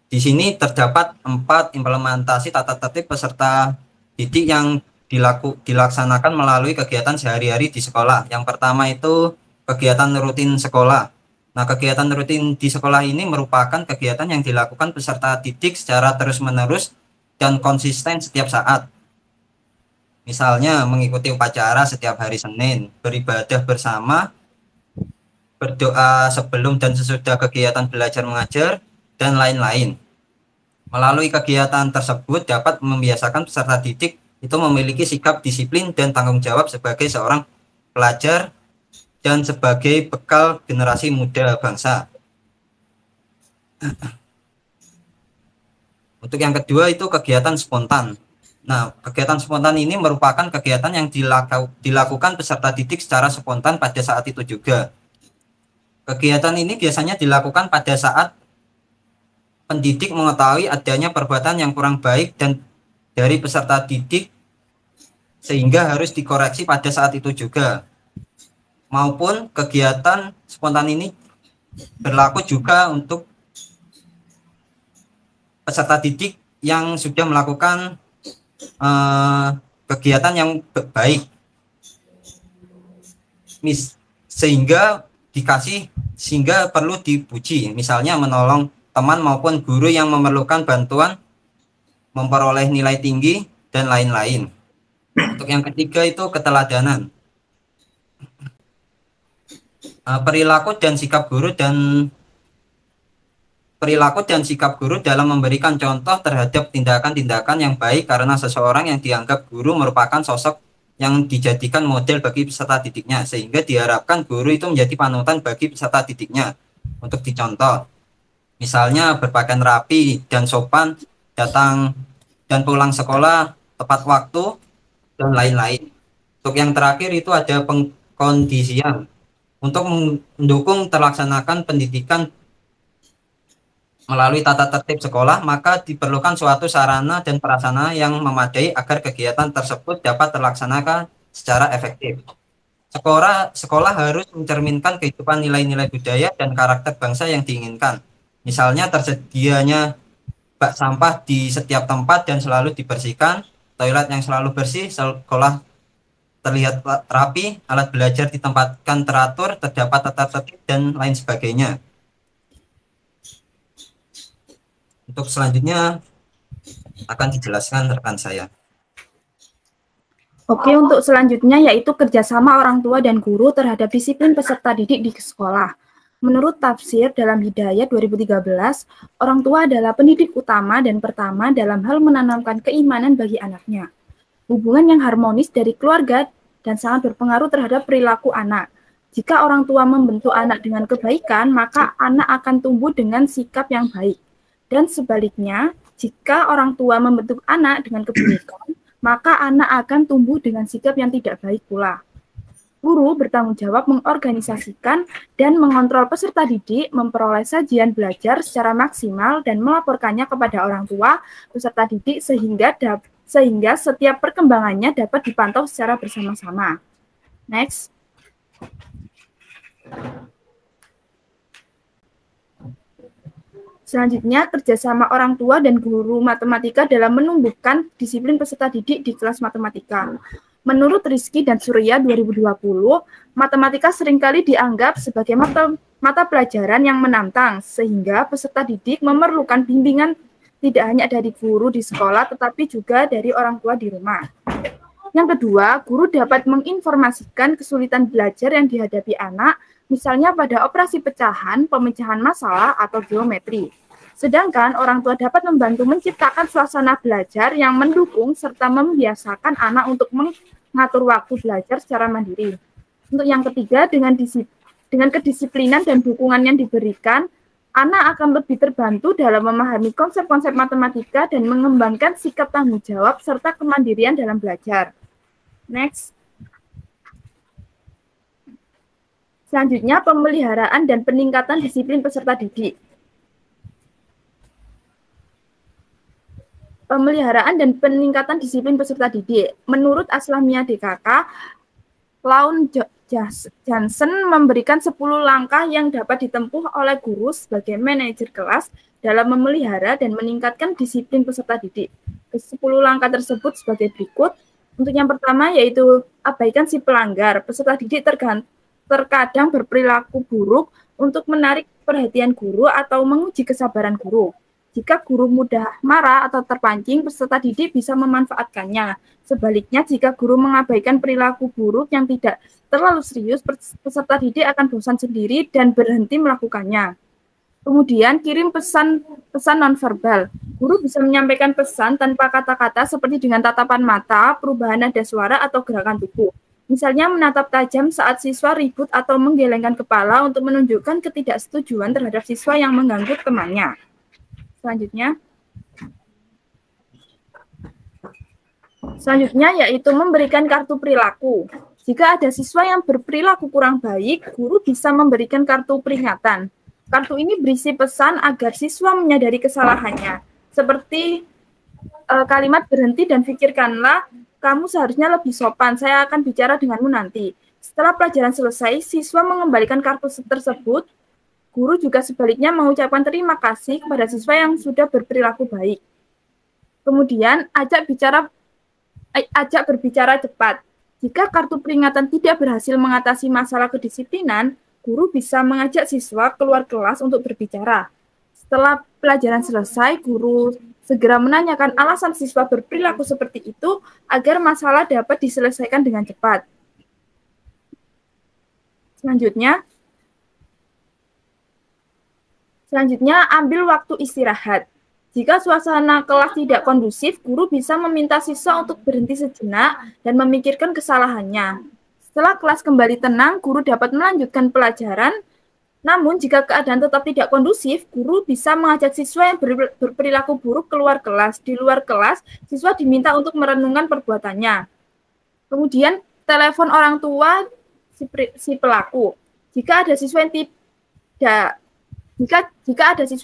di sini terdapat 4 implementasi tata tertib peserta didik yang dilaksanakan melalui kegiatan sehari-hari di sekolah. Yang pertama itu kegiatan rutin sekolah. Nah, kegiatan rutin di sekolah ini merupakan kegiatan yang dilakukan peserta didik secara terus-menerus dan konsisten setiap saat. Misalnya mengikuti upacara setiap hari Senin, beribadah bersama, berdoa sebelum dan sesudah kegiatan belajar mengajar, dan lain-lain. Melalui kegiatan tersebut dapat membiasakan peserta didik itu memiliki sikap disiplin dan tanggung jawab sebagai seorang pelajar dan sebagai bekal generasi muda bangsa. Untuk yang kedua itu kegiatan spontan. Nah, kegiatan spontan ini merupakan kegiatan yang dilakukan peserta didik secara spontan pada saat itu juga. Kegiatan ini biasanya dilakukan pada saat pendidik mengetahui adanya perbuatan yang kurang baik dan dari peserta didik sehingga harus dikoreksi pada saat itu juga. Maupun kegiatan spontan ini berlaku juga untuk peserta didik yang sudah melakukan kegiatan yang baik, sehingga perlu dipuji, misalnya menolong teman maupun guru yang memerlukan bantuan, memperoleh nilai tinggi, dan lain-lain. Untuk yang ketiga itu keteladanan. Perilaku dan sikap guru dalam memberikan contoh terhadap tindakan-tindakan yang baik karena seseorang yang dianggap guru merupakan sosok yang dijadikan model bagi peserta didiknya, sehingga diharapkan guru itu menjadi panutan bagi peserta didiknya untuk dicontoh. Misalnya berpakaian rapi dan sopan, datang dan pulang sekolah tepat waktu, dan lain-lain. Untuk yang terakhir itu ada pengkondisian. Untuk mendukung terlaksanakan pendidikan melalui tata tertib sekolah, maka diperlukan suatu sarana dan prasarana yang memadai agar kegiatan tersebut dapat terlaksanakan secara efektif. Sekolah harus mencerminkan kehidupan nilai-nilai budaya dan karakter bangsa yang diinginkan. Misalnya tersedianya bak sampah di setiap tempat dan selalu dibersihkan, toilet yang selalu bersih, sekolah terlihat rapi, alat belajar ditempatkan teratur, terdapat tata tertib, dan lain sebagainya. Untuk selanjutnya akan dijelaskan rekan saya. Oke, untuk selanjutnya yaitu kerjasama orang tua dan guru terhadap disiplin peserta didik di sekolah. Menurut tafsir dalam Hidayat 2013, orang tua adalah pendidik utama dan pertama dalam hal menanamkan keimanan bagi anaknya. Hubungan yang harmonis dari keluarga dan sangat berpengaruh terhadap perilaku anak. Jika orang tua membentuk anak dengan kebaikan, maka anak akan tumbuh dengan sikap yang baik. Dan sebaliknya, jika orang tua membentuk anak dengan keburukan, maka anak akan tumbuh dengan sikap yang tidak baik pula. Guru bertanggung jawab mengorganisasikan dan mengontrol peserta didik, memperoleh sajian belajar secara maksimal dan melaporkannya kepada orang tua peserta didik sehingga setiap perkembangannya dapat dipantau secara bersama-sama. Next. Selanjutnya, kerjasama orang tua dan guru matematika dalam menumbuhkan disiplin peserta didik di kelas matematika. Menurut Rizky dan Surya 2020, matematika seringkali dianggap sebagai mata pelajaran yang menantang, sehingga peserta didik memerlukan bimbingan tidak hanya dari guru di sekolah, tetapi juga dari orang tua di rumah. Yang kedua, guru dapat menginformasikan kesulitan belajar yang dihadapi anak, misalnya pada operasi pecahan, pemecahan masalah, atau geometri. Sedangkan orang tua dapat membantu menciptakan suasana belajar yang mendukung serta membiasakan anak untuk mengatur waktu belajar secara mandiri. Untuk yang ketiga, dengan kedisiplinan dan dukungan yang diberikan, anak akan lebih terbantu dalam memahami konsep-konsep matematika dan mengembangkan sikap tanggung jawab serta kemandirian dalam belajar. Next. Selanjutnya, pemeliharaan dan peningkatan disiplin peserta didik. Pemeliharaan dan peningkatan disiplin peserta didik. Menurut Aslamia DKK, Laun Johnson memberikan 10 langkah yang dapat ditempuh oleh guru sebagai manajer kelas dalam memelihara dan meningkatkan disiplin peserta didik. 10 langkah tersebut sebagai berikut. Untuk yang pertama yaitu abaikan si pelanggar. Peserta didik terkadang berperilaku buruk untuk menarik perhatian guru atau menguji kesabaran guru. Jika guru mudah marah atau terpancing, peserta didik bisa memanfaatkannya. Sebaliknya, jika guru mengabaikan perilaku buruk yang tidak terlalu serius, peserta didik akan bosan sendiri dan berhenti melakukannya. Kemudian, kirim pesan nonverbal. Guru bisa menyampaikan pesan tanpa kata-kata seperti dengan tatapan mata, perubahan nada suara, atau gerakan tubuh. Misalnya menatap tajam saat siswa ribut atau menggelengkan kepala untuk menunjukkan ketidaksetujuan terhadap siswa yang mengganggu temannya. Selanjutnya yaitu memberikan kartu perilaku. Jika ada siswa yang berperilaku kurang baik, guru bisa memberikan kartu peringatan. Kartu ini berisi pesan agar siswa menyadari kesalahannya, seperti kalimat berhenti dan pikirkanlah, kamu seharusnya lebih sopan, saya akan bicara denganmu nanti. Setelah pelajaran selesai, siswa mengembalikan kartu tersebut. Guru juga sebaliknya mengucapkan terima kasih kepada siswa yang sudah berperilaku baik. Kemudian, ajak berbicara cepat. Jika kartu peringatan tidak berhasil mengatasi masalah kedisiplinan, guru bisa mengajak siswa keluar kelas untuk berbicara. Setelah pelajaran selesai, guru segera menanyakan alasan siswa berperilaku seperti itu agar masalah dapat diselesaikan dengan cepat. Selanjutnya, ambil waktu istirahat. Jika suasana kelas tidak kondusif, guru bisa meminta siswa untuk berhenti sejenak dan memikirkan kesalahannya. Setelah kelas kembali tenang, guru dapat melanjutkan pelajaran. Namun, jika keadaan tetap tidak kondusif, guru bisa mengajak siswa yang berperilaku buruk keluar kelas. Di luar kelas, siswa diminta untuk merenungkan perbuatannya. Kemudian, telepon orang tua si pelaku. Jika ada siswa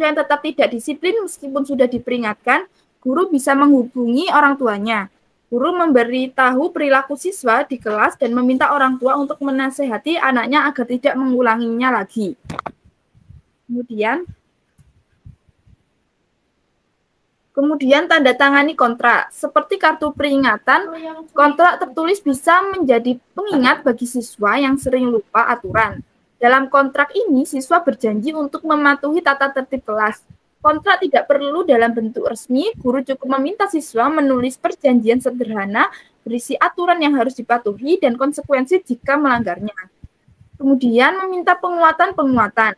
yang tetap tidak disiplin meskipun sudah diperingatkan, guru bisa menghubungi orang tuanya. Guru memberitahu perilaku siswa di kelas dan meminta orang tua untuk menasehati anaknya agar tidak mengulanginya lagi. Kemudian tanda tangani kontrak. Seperti kartu peringatan, kontrak tertulis bisa menjadi pengingat bagi siswa yang sering lupa aturan. Dalam kontrak ini, siswa berjanji untuk mematuhi tata tertib kelas. Kontrak tidak perlu dalam bentuk resmi, guru cukup meminta siswa menulis perjanjian sederhana berisi aturan yang harus dipatuhi dan konsekuensi jika melanggarnya. Kemudian meminta penguatan.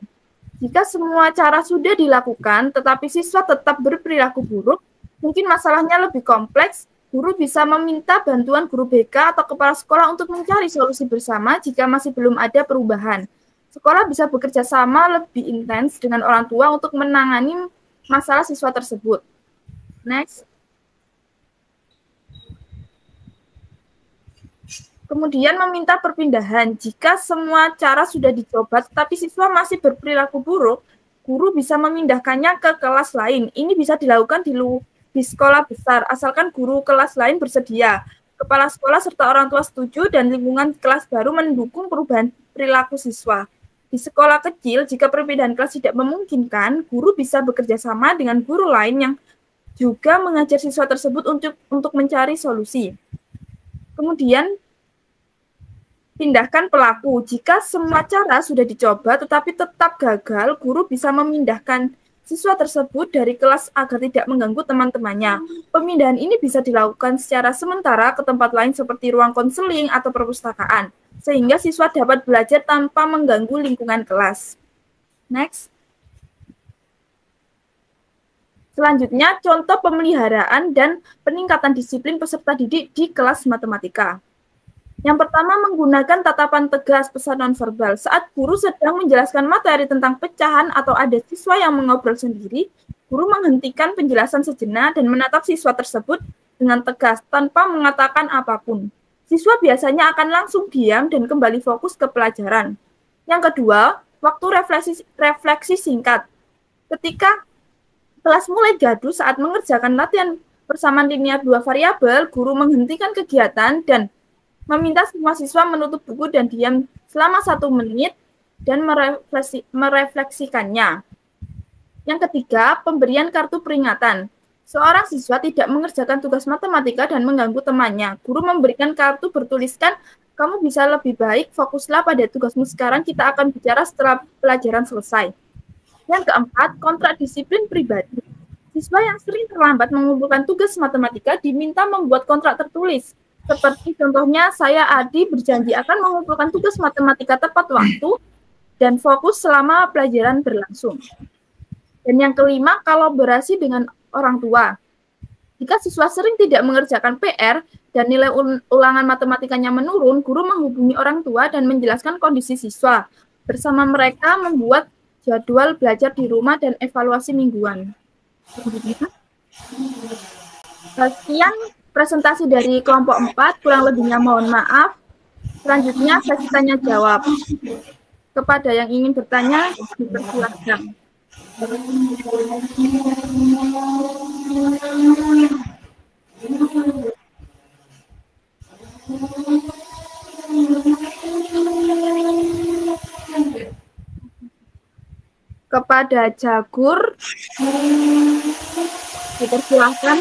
Jika semua cara sudah dilakukan, tetapi siswa tetap berperilaku buruk, mungkin masalahnya lebih kompleks, guru bisa meminta bantuan guru BK atau kepala sekolah untuk mencari solusi bersama jika masih belum ada perubahan. Sekolah bisa bekerja sama lebih intens dengan orang tua untuk menangani masalah siswa tersebut. Next. Kemudian meminta perpindahan. Jika semua cara sudah dicoba tetapi siswa masih berperilaku buruk, guru bisa memindahkannya ke kelas lain. Ini bisa dilakukan di sekolah besar, asalkan guru kelas lain bersedia. Kepala sekolah serta orang tua setuju dan lingkungan kelas baru mendukung perubahan perilaku siswa. Di sekolah kecil, jika perpindahan kelas tidak memungkinkan, guru bisa bekerja sama dengan guru lain yang juga mengajar siswa tersebut untuk mencari solusi. Kemudian, pindahkan pelaku. Jika semua cara sudah dicoba tetapi tetap gagal, guru bisa memindahkan siswa tersebut dari kelas agar tidak mengganggu teman-temannya. Pemindahan ini bisa dilakukan secara sementara ke tempat lain seperti ruang konseling atau perpustakaan, sehingga siswa dapat belajar tanpa mengganggu lingkungan kelas. Next. Selanjutnya, contoh pemeliharaan dan peningkatan disiplin peserta didik di kelas matematika. Yang pertama, menggunakan tatapan tegas pesan nonverbal. Saat guru sedang menjelaskan materi tentang pecahan atau ada siswa yang mengobrol sendiri, guru menghentikan penjelasan sejenak dan menatap siswa tersebut dengan tegas tanpa mengatakan apapun. Siswa biasanya akan langsung diam dan kembali fokus ke pelajaran. Yang kedua, waktu refleksi singkat. Ketika kelas mulai gaduh saat mengerjakan latihan persamaan linear dua variabel, guru menghentikan kegiatan dan meminta semua siswa menutup buku dan diam selama 1 menit dan merefleksikannya. Yang ketiga, pemberian kartu peringatan. Seorang siswa tidak mengerjakan tugas matematika dan mengganggu temannya. Guru memberikan kartu bertuliskan, kamu bisa lebih baik, fokuslah pada tugasmu sekarang, kita akan bicara setelah pelajaran selesai. Yang keempat, kontrak disiplin pribadi. Siswa yang sering terlambat mengumpulkan tugas matematika diminta membuat kontrak tertulis. Seperti contohnya, saya Adi berjanji akan mengumpulkan tugas matematika tepat waktu dan fokus selama pelajaran berlangsung. Dan yang kelima, kolaborasi dengan orang tua. Jika siswa sering tidak mengerjakan PR dan nilai ulangan matematikanya menurun, guru menghubungi orang tua dan menjelaskan kondisi siswa. Bersama mereka membuat jadwal belajar di rumah dan evaluasi mingguan. Sekian presentasi dari kelompok 4, kurang lebihnya mohon maaf. Selanjutnya sesi tanya jawab. Kepada yang ingin bertanya, dipersilahkan. Kepada Jagur, dipersilahkan.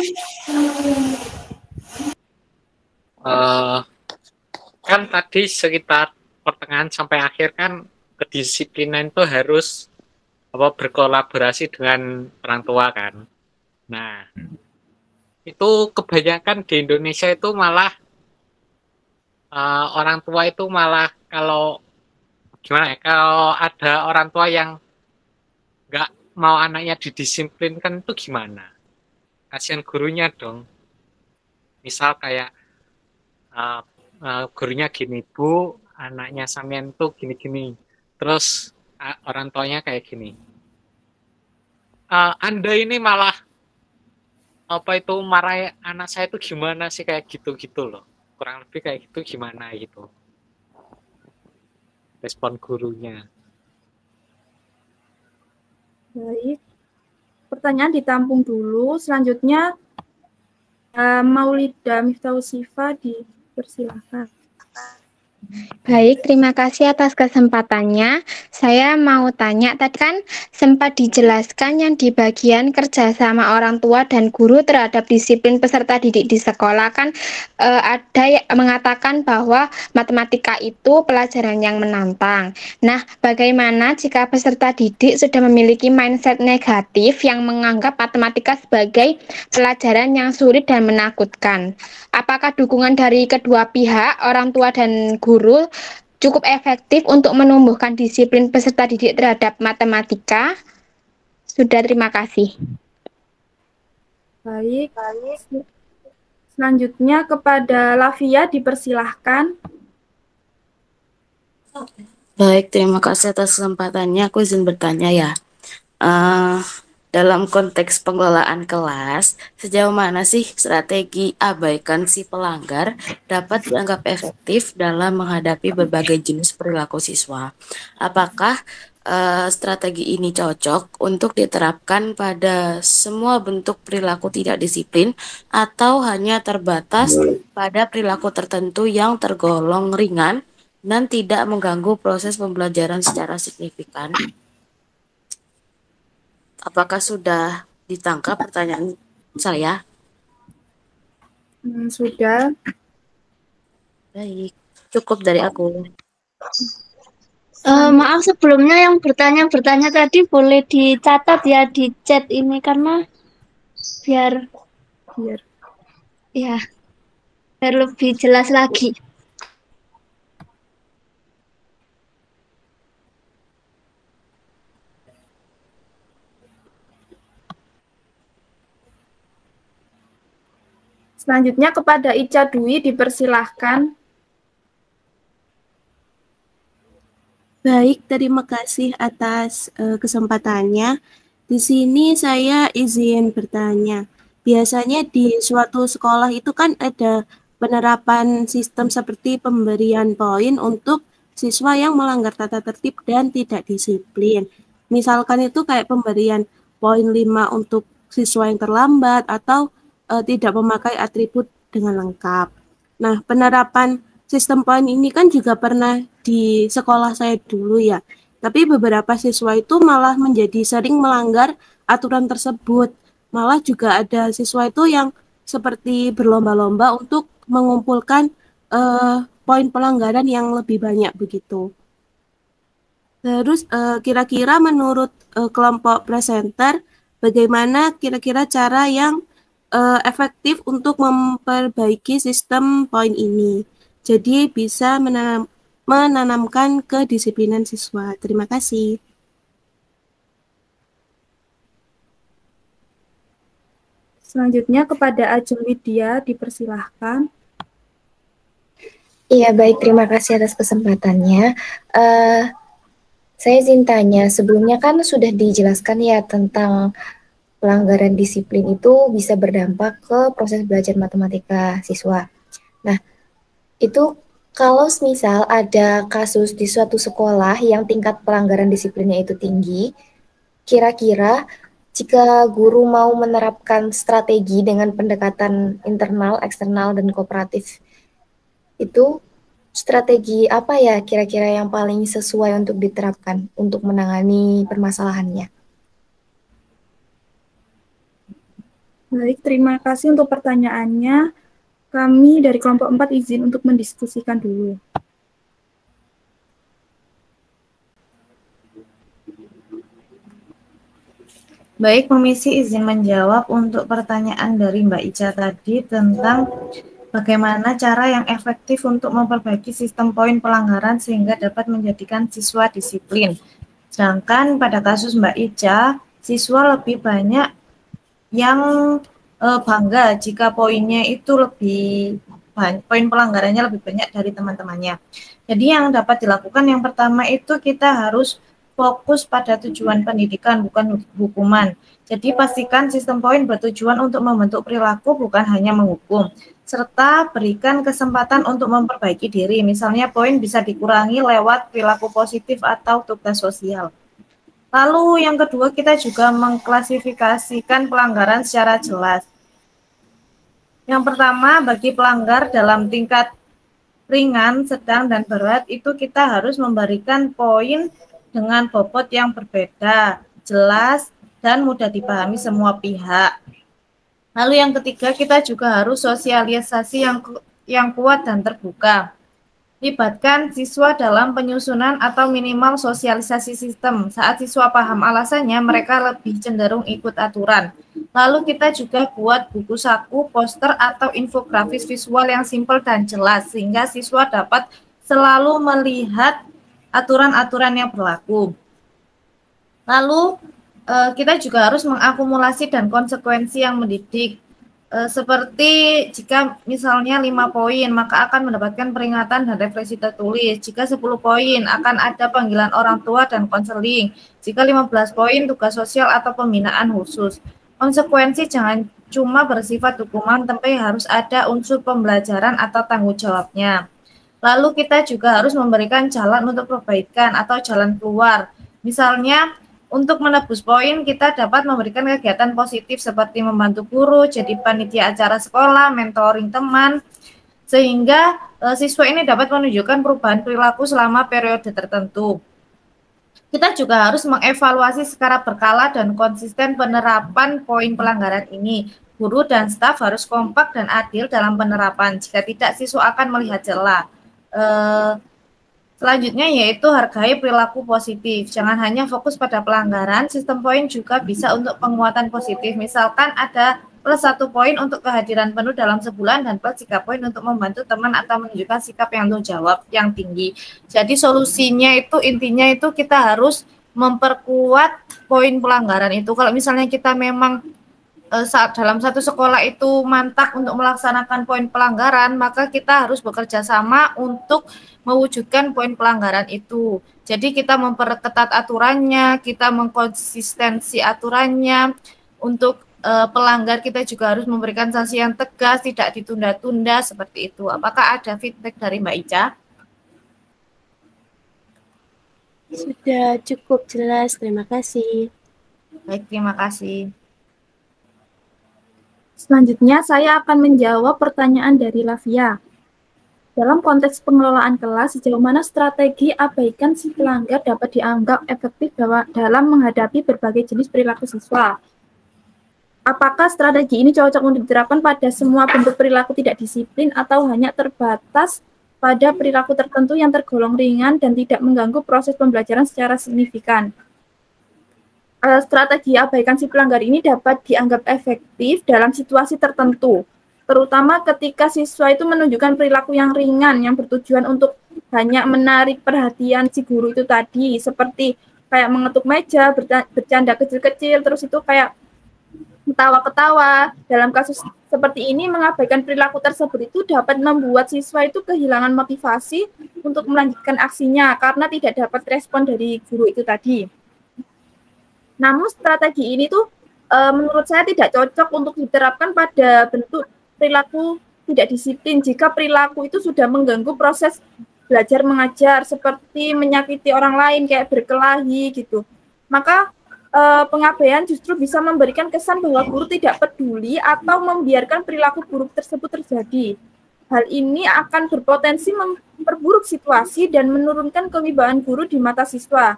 Kan tadi sekitar pertengahan sampai akhir kan kedisiplinan itu harus berkolaborasi dengan orang tua kan. Nah, itu kebanyakan di Indonesia itu malah orang tua itu malah kalau gimana ya, kalau ada orang tua yang nggak mau anaknya didisiplinkan itu gimana? Kasihan gurunya dong. Misal kayak gurunya gini, Bu, anaknya sampean tuh gini-gini. Terus orang tuanya kayak gini. Anda ini malah marah anak saya itu gimana sih kayak gitu-gitu loh. Kurang lebih kayak gitu gimana gitu. Respon gurunya. Baik, pertanyaan ditampung dulu. Selanjutnya, Maulida Miftausifa dipersilakan. Baik, terima kasih atas kesempatannya. Saya mau tanya, tadi kan sempat dijelaskan yang di bagian kerjasama orang tua dan guru terhadap disiplin peserta didik di sekolah kan ada yang mengatakan bahwa matematika itu pelajaran yang menantang. Nah, bagaimana jika peserta didik sudah memiliki mindset negatif yang menganggap matematika sebagai pelajaran yang sulit dan menakutkan? Apakah dukungan dari kedua pihak, orang tua dan guru, cukup efektif untuk menumbuhkan disiplin peserta didik terhadap matematika? Sudah, terima kasih. Baik. Selanjutnya kepada Lavia dipersilahkan. Baik, terima kasih atas kesempatannya. Aku izin bertanya ya. Dalam konteks pengelolaan kelas, sejauh mana sih strategi abaikan si pelanggar dapat dianggap efektif dalam menghadapi berbagai jenis perilaku siswa? Apakah strategi ini cocok untuk diterapkan pada semua bentuk perilaku tidak disiplin atau hanya terbatas pada perilaku tertentu yang tergolong ringan dan tidak mengganggu proses pembelajaran secara signifikan? Apakah sudah ditangkap pertanyaan saya? Sudah. Baik, cukup dari aku. Maaf sebelumnya yang bertanya tadi boleh dicatat ya di chat ini karena biar lebih jelas lagi. Selanjutnya kepada Ica Dwi dipersilahkan. Baik, terima kasih atas kesempatannya. Di sini saya izin bertanya. Biasanya di suatu sekolah itu kan ada penerapan sistem seperti pemberian poin untuk siswa yang melanggar tata tertib dan tidak disiplin. Misalkan itu kayak pemberian poin 5 untuk siswa yang terlambat atau tidak memakai atribut dengan lengkap. Nah, penerapan sistem poin ini kan juga pernah di sekolah saya dulu ya. Tapi beberapa siswa itu malah menjadi sering melanggar aturan tersebut. Malah juga ada siswa itu yang seperti berlomba-lomba untuk mengumpulkan poin pelanggaran yang lebih banyak begitu. Terus kira-kira menurut kelompok presenter, bagaimana kira-kira cara yang efektif untuk memperbaiki sistem poin ini. Jadi bisa menanamkan kedisiplinan siswa. Terima kasih. Selanjutnya kepada Ajeng Widya dipersilahkan. Iya, baik. Terima kasih atas kesempatannya. Saya izin tanya, sebelumnya kan sudah dijelaskan ya tentang pelanggaran disiplin itu bisa berdampak ke proses belajar matematika siswa. Nah, itu kalau misal ada kasus di suatu sekolah yang tingkat pelanggaran disiplinnya itu tinggi, kira-kira jika guru mau menerapkan strategi dengan pendekatan internal, eksternal, dan kooperatif, itu strategi apa ya kira-kira yang paling sesuai untuk diterapkan untuk menangani permasalahannya? Baik, terima kasih untuk pertanyaannya. Kami dari kelompok 4 izin untuk mendiskusikan dulu. Baik, Komisi izin menjawab untuk pertanyaan dari Mbak Ica tadi tentang bagaimana cara yang efektif untuk memperbaiki sistem poin pelanggaran sehingga dapat menjadikan siswa disiplin. Sedangkan pada kasus Mbak Ica, siswa lebih banyak yang bangga jika poinnya itu poin pelanggarannya lebih banyak dari teman-temannya. Jadi yang dapat dilakukan yang pertama itu kita harus fokus pada tujuan pendidikan, bukan hukuman. Jadi pastikan sistem poin bertujuan untuk membentuk perilaku, bukan hanya menghukum. Serta berikan kesempatan untuk memperbaiki diri. Misalnya poin bisa dikurangi lewat perilaku positif atau tugas sosial. Lalu yang kedua, kita juga mengklasifikasikan pelanggaran secara jelas. Yang pertama, bagi pelanggar dalam tingkat ringan, sedang, dan berat, itu kita harus memberikan poin dengan bobot yang berbeda, jelas, dan mudah dipahami semua pihak. Lalu yang ketiga, kita juga harus sosialisasi yang kuat dan terbuka. Libatkan siswa dalam penyusunan atau minimal sosialisasi sistem. Saat siswa paham alasannya, mereka lebih cenderung ikut aturan. Lalu kita juga buat buku saku, poster, atau infografis visual yang simpel dan jelas, sehingga siswa dapat selalu melihat aturan-aturan yang berlaku. Lalu kita juga harus mengakumulasi dan konsekuensi yang mendidik. Seperti jika misalnya 5 poin, maka akan mendapatkan peringatan dan refleksi tertulis. Jika 10 poin, akan ada panggilan orang tua dan konseling. Jika 15 poin, tugas sosial atau pembinaan khusus. Konsekuensi jangan cuma bersifat hukuman, tapi harus ada unsur pembelajaran atau tanggung jawabnya. Lalu kita juga harus memberikan jalan untuk perbaikan atau jalan keluar. Misalnya, untuk menebus poin, kita dapat memberikan kegiatan positif seperti membantu guru, jadi panitia acara sekolah, mentoring teman, sehingga siswa ini dapat menunjukkan perubahan perilaku selama periode tertentu. Kita juga harus mengevaluasi secara berkala dan konsisten penerapan poin pelanggaran ini. Guru dan staf harus kompak dan adil dalam penerapan. Jika tidak, siswa akan melihat celah. Selanjutnya yaitu hargai perilaku positif. Jangan hanya fokus pada pelanggaran, sistem poin juga bisa untuk penguatan positif. Misalkan ada plus 1 poin untuk kehadiran penuh dalam sebulan dan plus 3 poin untuk membantu teman atau menunjukkan sikap yang tanggung jawab yang tinggi. Jadi solusinya itu intinya itu kita harus memperkuat poin pelanggaran itu. Kalau misalnya kita memang saat dalam satu sekolah itu mantap untuk melaksanakan poin pelanggaran, maka kita harus bekerja sama untuk mewujudkan poin pelanggaran itu. Jadi kita memperketat aturannya, kita mengkonsistensi aturannya. Untuk pelanggar kita juga harus memberikan sanksi yang tegas, tidak ditunda-tunda seperti itu. Apakah ada feedback dari Mbak Ica? Sudah cukup jelas, terima kasih. Baik, terima kasih. Selanjutnya, saya akan menjawab pertanyaan dari Lavia. Dalam konteks pengelolaan kelas, sejauh mana strategi abaikan si pelanggar dapat dianggap efektif dalam menghadapi berbagai jenis perilaku siswa? Apakah strategi ini cocok untuk diterapkan pada semua bentuk perilaku tidak disiplin atau hanya terbatas pada perilaku tertentu yang tergolong ringan dan tidak mengganggu proses pembelajaran secara signifikan? strategi abaikan si pelanggar ini dapat dianggap efektif dalam situasi tertentu, terutama ketika siswa itu menunjukkan perilaku yang ringan yang bertujuan untuk hanya menarik perhatian si guru itu tadi, seperti kayak mengetuk meja, bercanda kecil-kecil, terus itu kayak ketawa-ketawa. Dalam kasus seperti ini, mengabaikan perilaku tersebut itu dapat membuat siswa itu kehilangan motivasi untuk melanjutkan aksinya karena tidak dapat respon dari guru itu tadi. Namun strategi ini tuh menurut saya tidak cocok untuk diterapkan pada bentuk perilaku tidak disiplin jika perilaku itu sudah mengganggu proses belajar mengajar seperti menyakiti orang lain kayak berkelahi gitu. Maka pengabaian justru bisa memberikan kesan bahwa guru tidak peduli atau membiarkan perilaku buruk tersebut terjadi. Hal ini akan berpotensi memperburuk situasi dan menurunkan kewibawaan guru di mata siswa.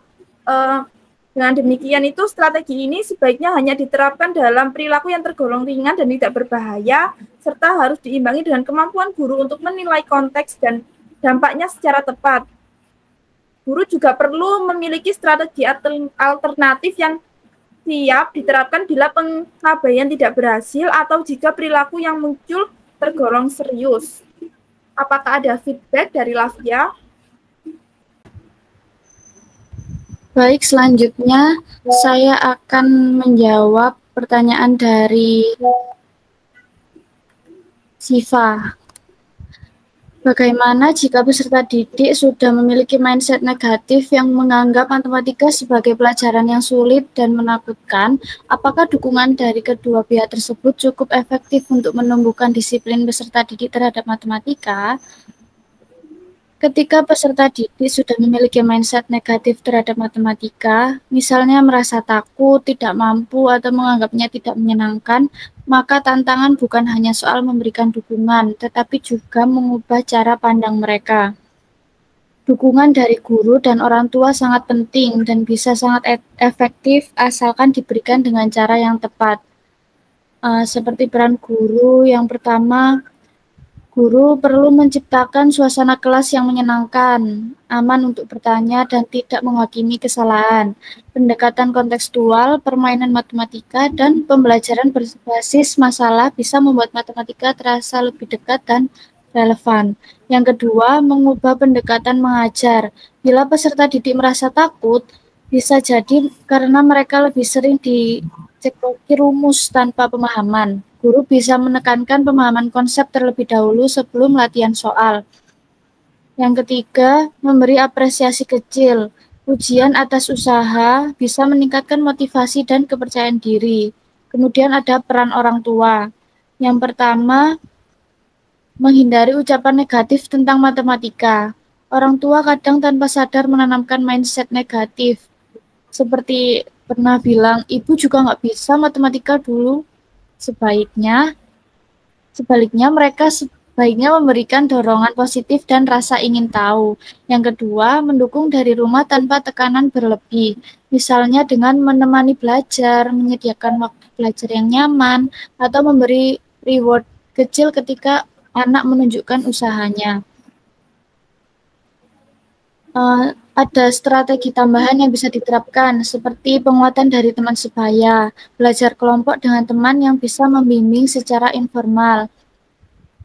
Dengan demikian itu strategi ini sebaiknya hanya diterapkan dalam perilaku yang tergolong ringan dan tidak berbahaya, serta harus diimbangi dengan kemampuan guru untuk menilai konteks dan dampaknya secara tepat. Guru juga perlu memiliki strategi alternatif yang siap diterapkan bila pengabaian tidak berhasil atau jika perilaku yang muncul tergolong serius. Apakah ada feedback dari Lavia? Baik, selanjutnya saya akan menjawab pertanyaan dari Siva. Bagaimana jika peserta didik sudah memiliki mindset negatif yang menganggap matematika sebagai pelajaran yang sulit dan menakutkan? Apakah dukungan dari kedua pihak tersebut cukup efektif untuk menumbuhkan disiplin peserta didik terhadap matematika? Ketika peserta didik sudah memiliki mindset negatif terhadap matematika, misalnya merasa takut, tidak mampu, atau menganggapnya tidak menyenangkan, maka tantangan bukan hanya soal memberikan dukungan, tetapi juga mengubah cara pandang mereka. Dukungan dari guru dan orang tua sangat penting dan bisa sangat efektif asalkan diberikan dengan cara yang tepat. Seperti peran guru, yang pertama, guru perlu menciptakan suasana kelas yang menyenangkan, aman untuk bertanya, dan tidak menghakimi kesalahan. Pendekatan kontekstual, permainan matematika, dan pembelajaran berbasis masalah bisa membuat matematika terasa lebih dekat dan relevan. Yang kedua, mengubah pendekatan mengajar. Bila peserta didik merasa takut, bisa jadi karena mereka lebih sering dicekoki rumus tanpa pemahaman. Guru bisa menekankan pemahaman konsep terlebih dahulu sebelum latihan soal. Yang ketiga, memberi apresiasi kecil. Pujian atas usaha bisa meningkatkan motivasi dan kepercayaan diri. Kemudian ada peran orang tua. Yang pertama, menghindari ucapan negatif tentang matematika. Orang tua kadang tanpa sadar menanamkan mindset negatif. Seperti pernah bilang, ibu juga nggak bisa matematika dulu. Sebaliknya mereka sebaiknya memberikan dorongan positif dan rasa ingin tahu. Yang kedua, mendukung dari rumah tanpa tekanan berlebih. Misalnya dengan menemani belajar, menyediakan waktu belajar yang nyaman, atau memberi reward kecil ketika anak menunjukkan usahanya. Ada strategi tambahan yang bisa diterapkan, seperti penguatan dari teman sebaya, belajar kelompok dengan teman yang bisa membimbing secara informal.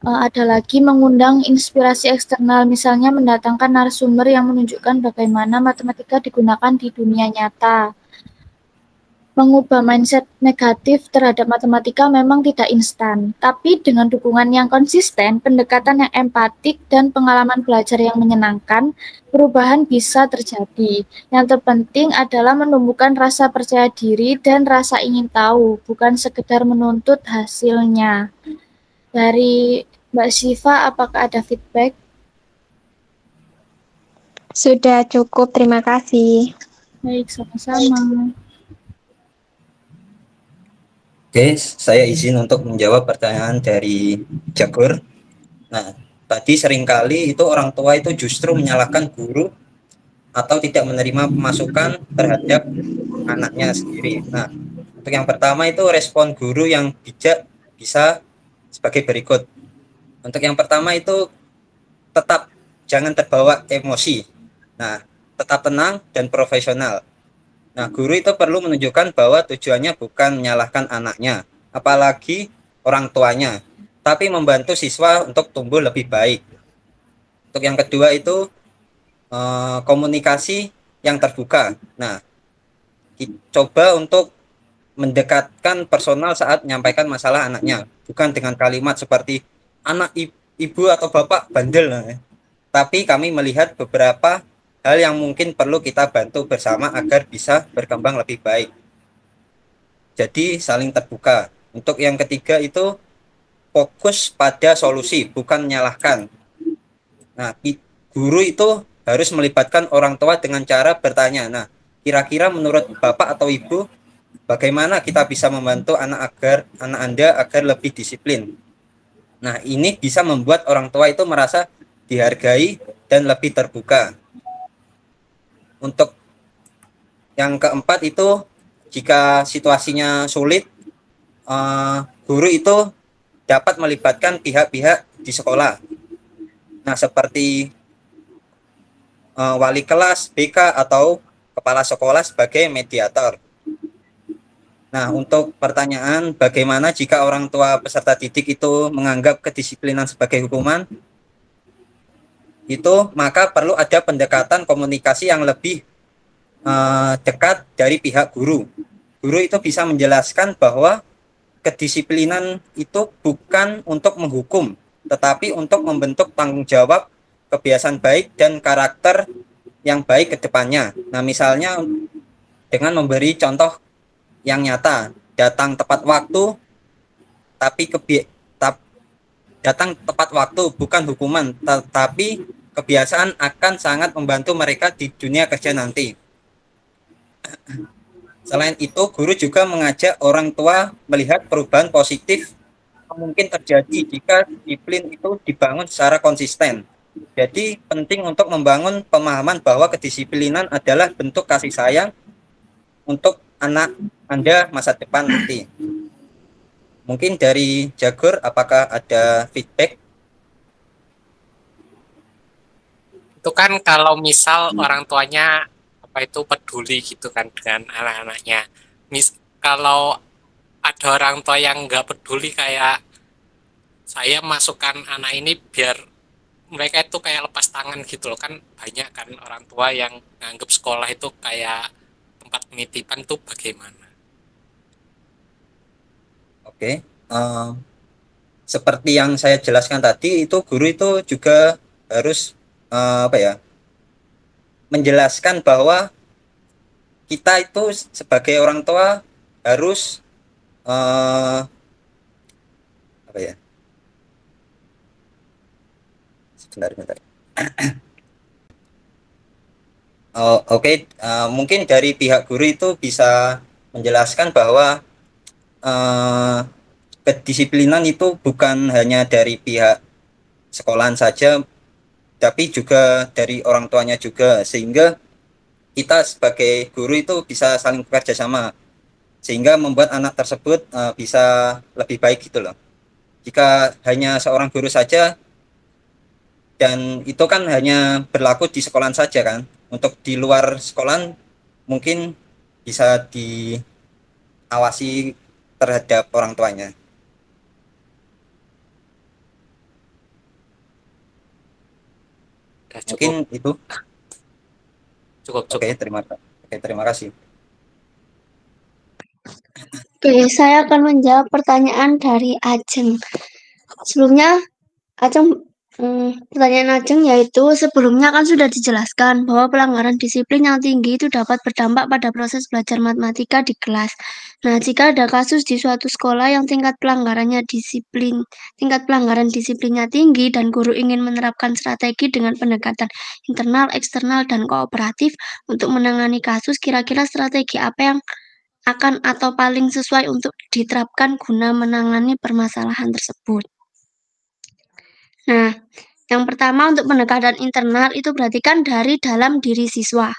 Ada lagi mengundang inspirasi eksternal, misalnya mendatangkan narasumber yang menunjukkan bagaimana matematika digunakan di dunia nyata. Mengubah mindset negatif terhadap matematika memang tidak instan, tapi dengan dukungan yang konsisten, pendekatan yang empatik, dan pengalaman belajar yang menyenangkan, perubahan bisa terjadi. Yang terpenting adalah menumbuhkan rasa percaya diri dan rasa ingin tahu, bukan sekedar menuntut hasilnya. Dari Mbak Siva, apakah ada feedback? Sudah cukup, terima kasih. Baik, sama-sama. Oke, saya izin untuk menjawab pertanyaan dari Jagur. Nah, tadi seringkali itu orang tua itu justru menyalahkan guru atau tidak menerima masukan terhadap anaknya sendiri. Nah, untuk yang pertama itu respon guru yang bijak bisa sebagai berikut. Untuk yang pertama itu jangan terbawa emosi. Nah, tetap tenang dan profesional. Nah, guru itu perlu menunjukkan bahwa tujuannya bukan menyalahkan anaknya, apalagi orang tuanya, tapi membantu siswa untuk tumbuh lebih baik. Untuk yang kedua itu komunikasi yang terbuka. Nah, coba untuk mendekatkan personal saat menyampaikan masalah anaknya, bukan dengan kalimat seperti anak ibu atau bapak bandel. Tapi kami melihat beberapa hal yang mungkin perlu kita bantu bersama agar bisa berkembang lebih baik. Jadi saling terbuka. Untuk yang ketiga itu fokus pada solusi, bukan menyalahkan. Nah, guru itu harus melibatkan orang tua dengan cara bertanya. Nah, kira-kira menurut bapak atau ibu, bagaimana kita bisa membantu anak Anda agar lebih disiplin? Nah, ini bisa membuat orang tua itu merasa dihargai dan lebih terbuka. Untuk yang keempat itu, jika situasinya sulit, guru itu dapat melibatkan pihak-pihak di sekolah. Nah, seperti wali kelas, BK, atau kepala sekolah sebagai mediator. Nah, untuk pertanyaan bagaimana jika orang tua peserta didik itu menganggap kedisiplinan sebagai hukuman, itu maka perlu ada pendekatan komunikasi yang lebih dekat dari pihak guru. Guru itu bisa menjelaskan bahwa kedisiplinan itu bukan untuk menghukum, tetapi untuk membentuk tanggung jawab, kebiasaan baik, dan karakter yang baik ke depannya. Nah, misalnya dengan memberi contoh yang nyata, datang tepat waktu, datang tepat waktu bukan hukuman, tetapi kebiasaan akan sangat membantu mereka di dunia kerja nanti. Selain itu, guru juga mengajak orang tua melihat perubahan positif yang mungkin terjadi jika disiplin itu dibangun secara konsisten. Jadi penting untuk membangun pemahaman bahwa kedisiplinan adalah bentuk kasih sayang untuk anak Anda masa depan nanti. Mungkin dari Jagor, apakah ada feedback? Itu kan kalau misal orang tuanya itu peduli gitu kan dengan anak-anaknya. Kalau ada orang tua yang nggak peduli, kayak saya masukkan anak ini biar mereka itu kayak lepas tangan gitu loh, kan banyak kan orang tua yang nganggap sekolah itu kayak tempat penitipan, tuh bagaimana? Oke, seperti yang saya jelaskan tadi, itu guru itu juga harus menjelaskan bahwa kita itu sebagai orang tua harus sebentar. Mungkin dari pihak guru itu bisa menjelaskan bahwa kedisiplinan itu bukan hanya dari pihak sekolahan saja, tapi juga dari orang tuanya juga, sehingga kita sebagai guru itu bisa saling bekerja sama, sehingga membuat anak tersebut bisa lebih baik gitu loh. Jika hanya seorang guru saja, dan itu kan hanya berlaku di sekolahan saja kan, untuk di luar sekolahan mungkin bisa diawasi terhadap orang tuanya. Mungkin itu cukup. Oke, terima kasih. Oke, saya akan menjawab pertanyaan dari Ajeng. Sebelumnya, pertanyaan Ajeng yaitu, sebelumnya kan sudah dijelaskan bahwa pelanggaran disiplin yang tinggi itu dapat berdampak pada proses belajar matematika di kelas. Nah, jika ada kasus di suatu sekolah yang tingkat pelanggaran disiplinnya tinggi dan guru ingin menerapkan strategi dengan pendekatan internal, eksternal, dan kooperatif untuk menangani kasus, kira-kira strategi apa yang akan atau paling sesuai untuk diterapkan guna menangani permasalahan tersebut? Nah, yang pertama untuk pendekatan internal itu berarti kan dari dalam diri siswa.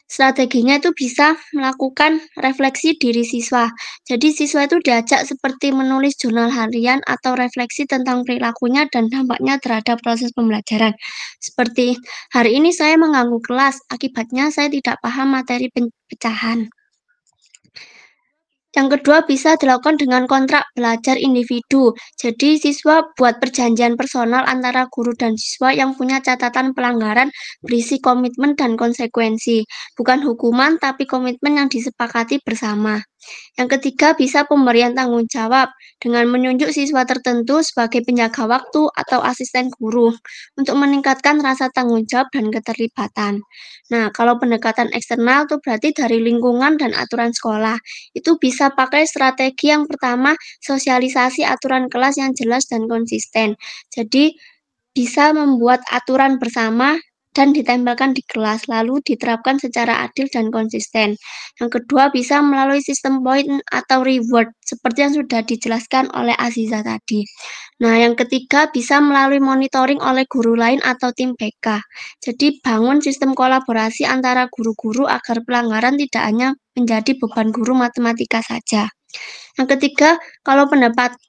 Strateginya itu bisa melakukan refleksi diri siswa. Jadi siswa itu diajak seperti menulis jurnal harian atau refleksi tentang perilakunya dan dampaknya terhadap proses pembelajaran. Seperti, hari ini saya mengganggu kelas, akibatnya saya tidak paham materi pecahan. Yang kedua bisa dilakukan dengan kontrak belajar individu. Jadi siswa buat perjanjian personal antara guru dan siswa yang punya catatan pelanggaran berisi komitmen dan konsekuensi. Bukan hukuman tapi komitmen yang disepakati bersama. Yang ketiga bisa pemberian tanggung jawab dengan menunjuk siswa tertentu sebagai penjaga waktu atau asisten guru untuk meningkatkan rasa tanggung jawab dan keterlibatan. Nah, kalau pendekatan eksternal itu berarti dari lingkungan dan aturan sekolah. Itu bisa pakai strategi yang pertama, sosialisasi aturan kelas yang jelas dan konsisten. Jadi, bisa membuat aturan bersama dan ditempelkan di kelas, lalu diterapkan secara adil dan konsisten. Yang kedua, bisa melalui sistem poin atau reward, seperti yang sudah dijelaskan oleh Aziza tadi. Nah, yang ketiga, bisa melalui monitoring oleh guru lain atau tim BK. Jadi, bangun sistem kolaborasi antara guru-guru agar pelanggaran tidak hanya menjadi beban guru matematika saja. Yang ketiga, kalau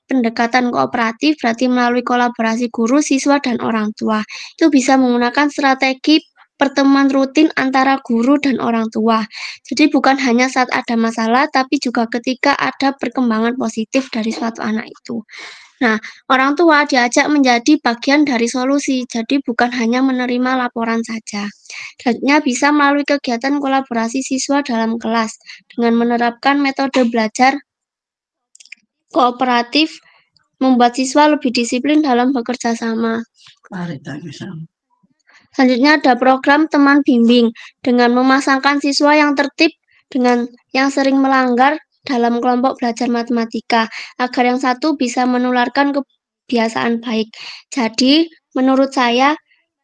pendekatan kooperatif berarti melalui kolaborasi guru, siswa, dan orang tua. Itu bisa menggunakan strategi pertemuan rutin antara guru dan orang tua. Jadi bukan hanya saat ada masalah, tapi juga ketika ada perkembangan positif dari suatu anak itu. Nah, orang tua diajak menjadi bagian dari solusi, jadi bukan hanya menerima laporan saja. Selanjutnya bisa melalui kegiatan kolaborasi siswa dalam kelas, dengan menerapkan metode belajar kooperatif membuat siswa lebih disiplin dalam bekerja sama. Selanjutnya ada program teman bimbing dengan memasangkan siswa yang tertib dengan yang sering melanggar dalam kelompok belajar matematika agar yang satu bisa menularkan kebiasaan baik. Jadi, menurut saya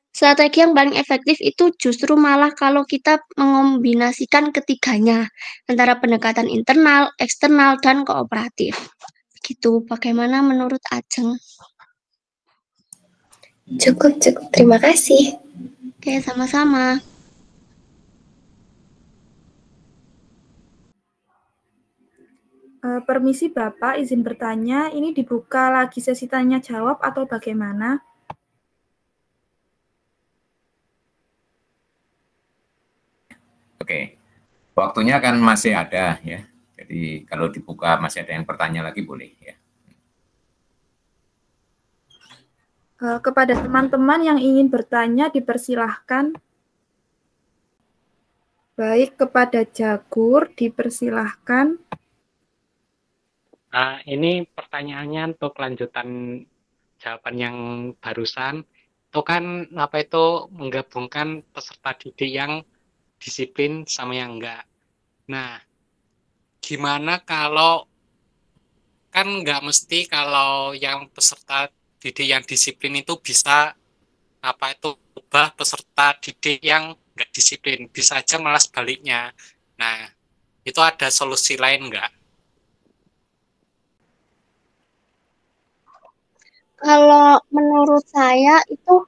strategi yang paling efektif itu justru malah kalau kita mengombinasikan ketiganya antara pendekatan internal, eksternal, dan kooperatif. Gitu, bagaimana menurut Ajeng? Cukup. Terima kasih. Oke, sama-sama. Permisi Bapak, izin bertanya, ini dibuka lagi sesi tanya jawab atau bagaimana? Oke, waktunya kan masih ada ya. Jadi kalau dibuka masih ada yang bertanya lagi boleh ya. Kepada teman-teman yang ingin bertanya dipersilahkan. Baik, kepada Jagur dipersilahkan. Ini pertanyaannya untuk lanjutan jawaban yang barusan. Itu kan menggabungkan peserta didik yang disiplin sama yang enggak. Nah, gimana kalau kan nggak mesti kalau yang peserta didik yang disiplin itu bisa ubah peserta didik yang nggak disiplin, bisa aja malah sebaliknya. Nah, itu ada solusi lain nggak? Kalau menurut saya itu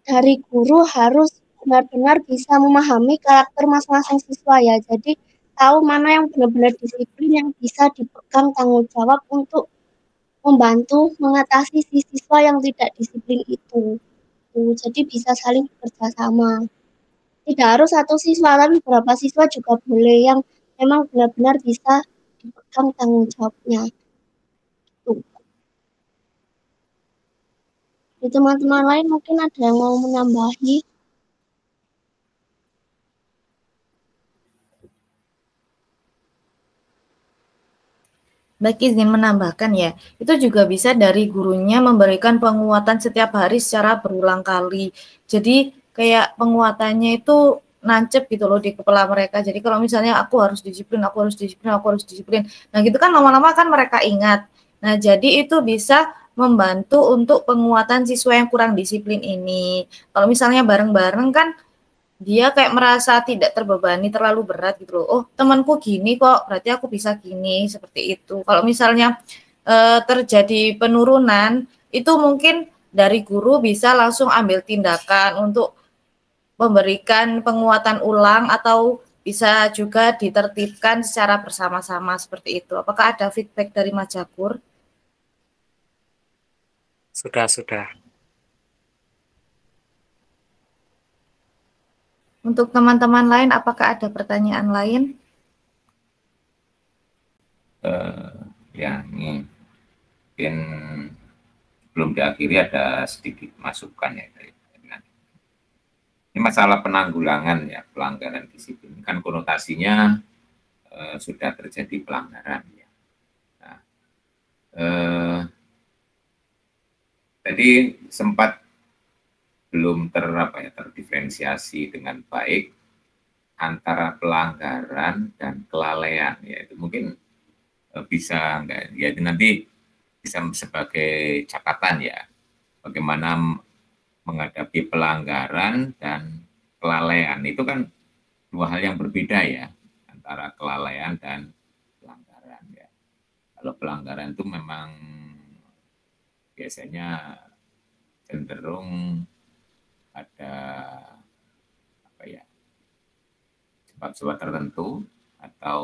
dari guru harus benar-benar bisa memahami karakter masing-masing siswa ya. Jadi tahu mana yang benar-benar disiplin yang bisa dipegang tanggung jawab untuk membantu mengatasi si siswa yang tidak disiplin itu. Jadi bisa saling bekerja sama. Tidak harus satu siswa, tapi beberapa siswa juga boleh yang memang benar-benar bisa dipegang tanggung jawabnya. Di teman-teman lain mungkin ada yang mau menambahi. Baik, izin menambahkan ya, itu juga bisa dari gurunya memberikan penguatan setiap hari secara berulang kali. Jadi kayak penguatannya itu nancep gitu loh di kepala mereka. Jadi kalau misalnya aku harus disiplin, aku harus disiplin, aku harus disiplin. Nah gitu kan lama-lama kan mereka ingat. Nah jadi itu bisa membantu untuk penguatan siswa yang kurang disiplin ini. Kalau misalnya bareng-bareng kan dia kayak merasa tidak terbebani terlalu berat gitu loh. Oh temanku gini kok, berarti aku bisa gini, seperti itu. Kalau misalnya terjadi penurunan, itu mungkin dari guru bisa langsung ambil tindakan untuk memberikan penguatan ulang atau bisa juga ditertibkan secara bersama-sama seperti itu. Apakah ada feedback dari Mas Jakur? Sudah. Untuk teman-teman lain, apakah ada pertanyaan lain? Ya, ini mungkin belum diakhiri, ada sedikit masukan ya dari ini masalah penanggulangan ya, pelanggaran disiplin. Kan konotasinya sudah terjadi pelanggaran ya. Nah, tadi sempat belum terdiferensiasi dengan baik antara pelanggaran dan kelalaian ya. Itu mungkin bisa enggak ya, nanti bisa sebagai catatan ya, bagaimana menghadapi pelanggaran dan kelalaian. Itu kan dua hal yang berbeda ya, antara kelalaian dan pelanggaran ya. Kalau pelanggaran itu memang biasanya cenderung ada sebab-sebab tertentu atau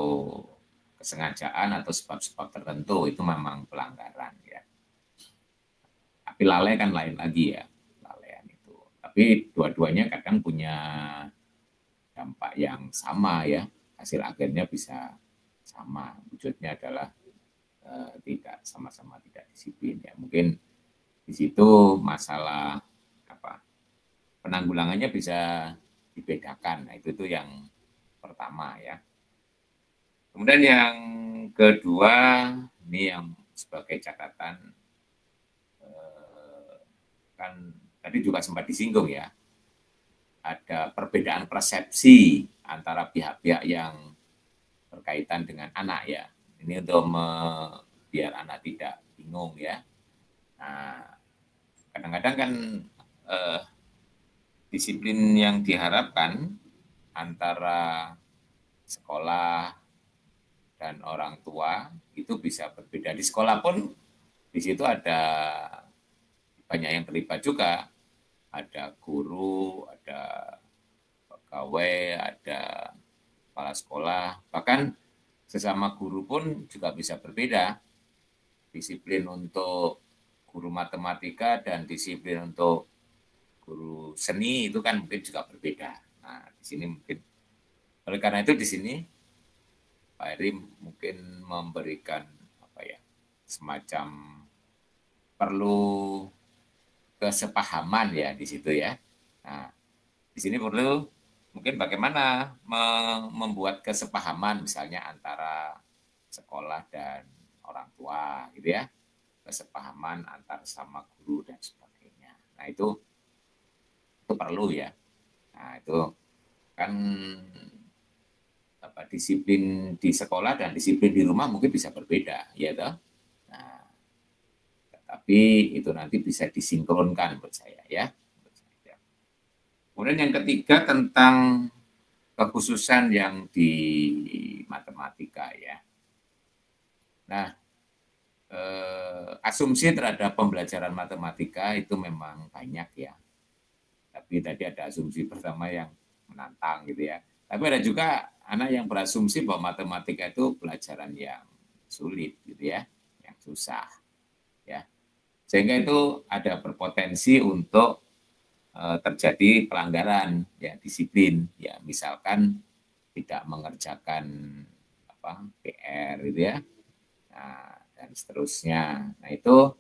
kesengajaan atau sebab-sebab tertentu, itu memang pelanggaran ya. Tapi lalai kan lain lagi ya. Tapi dua-duanya kadang punya dampak yang sama ya, hasil akhirnya bisa sama, wujudnya adalah tidak sama-sama tidak disiplin ya. Mungkin di situ masalah penanggulangannya bisa dibedakan. Nah, itu yang pertama ya. Kemudian yang kedua, ini yang sebagai catatan, kan tadi juga sempat disinggung ya, ada perbedaan persepsi antara pihak-pihak yang berkaitan dengan anak ya. Ini untuk biar anak tidak bingung ya. Nah, kadang-kadang kan disiplin yang diharapkan antara sekolah dan orang tua itu bisa berbeda. Di sekolah pun di situ ada banyak yang terlibat juga. Ada guru, ada pegawai, ada kepala sekolah, bahkan sesama guru pun juga bisa berbeda. Disiplin untuk guru matematika dan disiplin untuk guru seni itu kan mungkin juga berbeda. Nah, di sini mungkin oleh karena itu di sini Pak Heri mungkin memberikan semacam perlu kesepahaman ya di situ ya. Nah, di sini perlu mungkin bagaimana membuat kesepahaman misalnya antara sekolah dan orang tua gitu ya. Kesepahaman antar sama guru dan sebagainya. Nah, itu perlu ya. Nah, itu kan disiplin di sekolah dan disiplin di rumah mungkin bisa berbeda ya toh. Tapi itu nanti bisa disinkronkan menurut saya ya. Kemudian yang ketiga tentang kekhususan yang di matematika ya. Nah, asumsi terhadap pembelajaran matematika itu memang banyak ya. Tapi tadi ada asumsi pertama yang menantang gitu ya. Tapi ada juga anak yang berasumsi bahwa matematika itu pelajaran yang sulit gitu ya, yang susah ya. Sehingga itu ada berpotensi untuk terjadi pelanggaran ya disiplin ya, misalkan tidak mengerjakan PR gitu ya. Nah, dan seterusnya. Nah, itu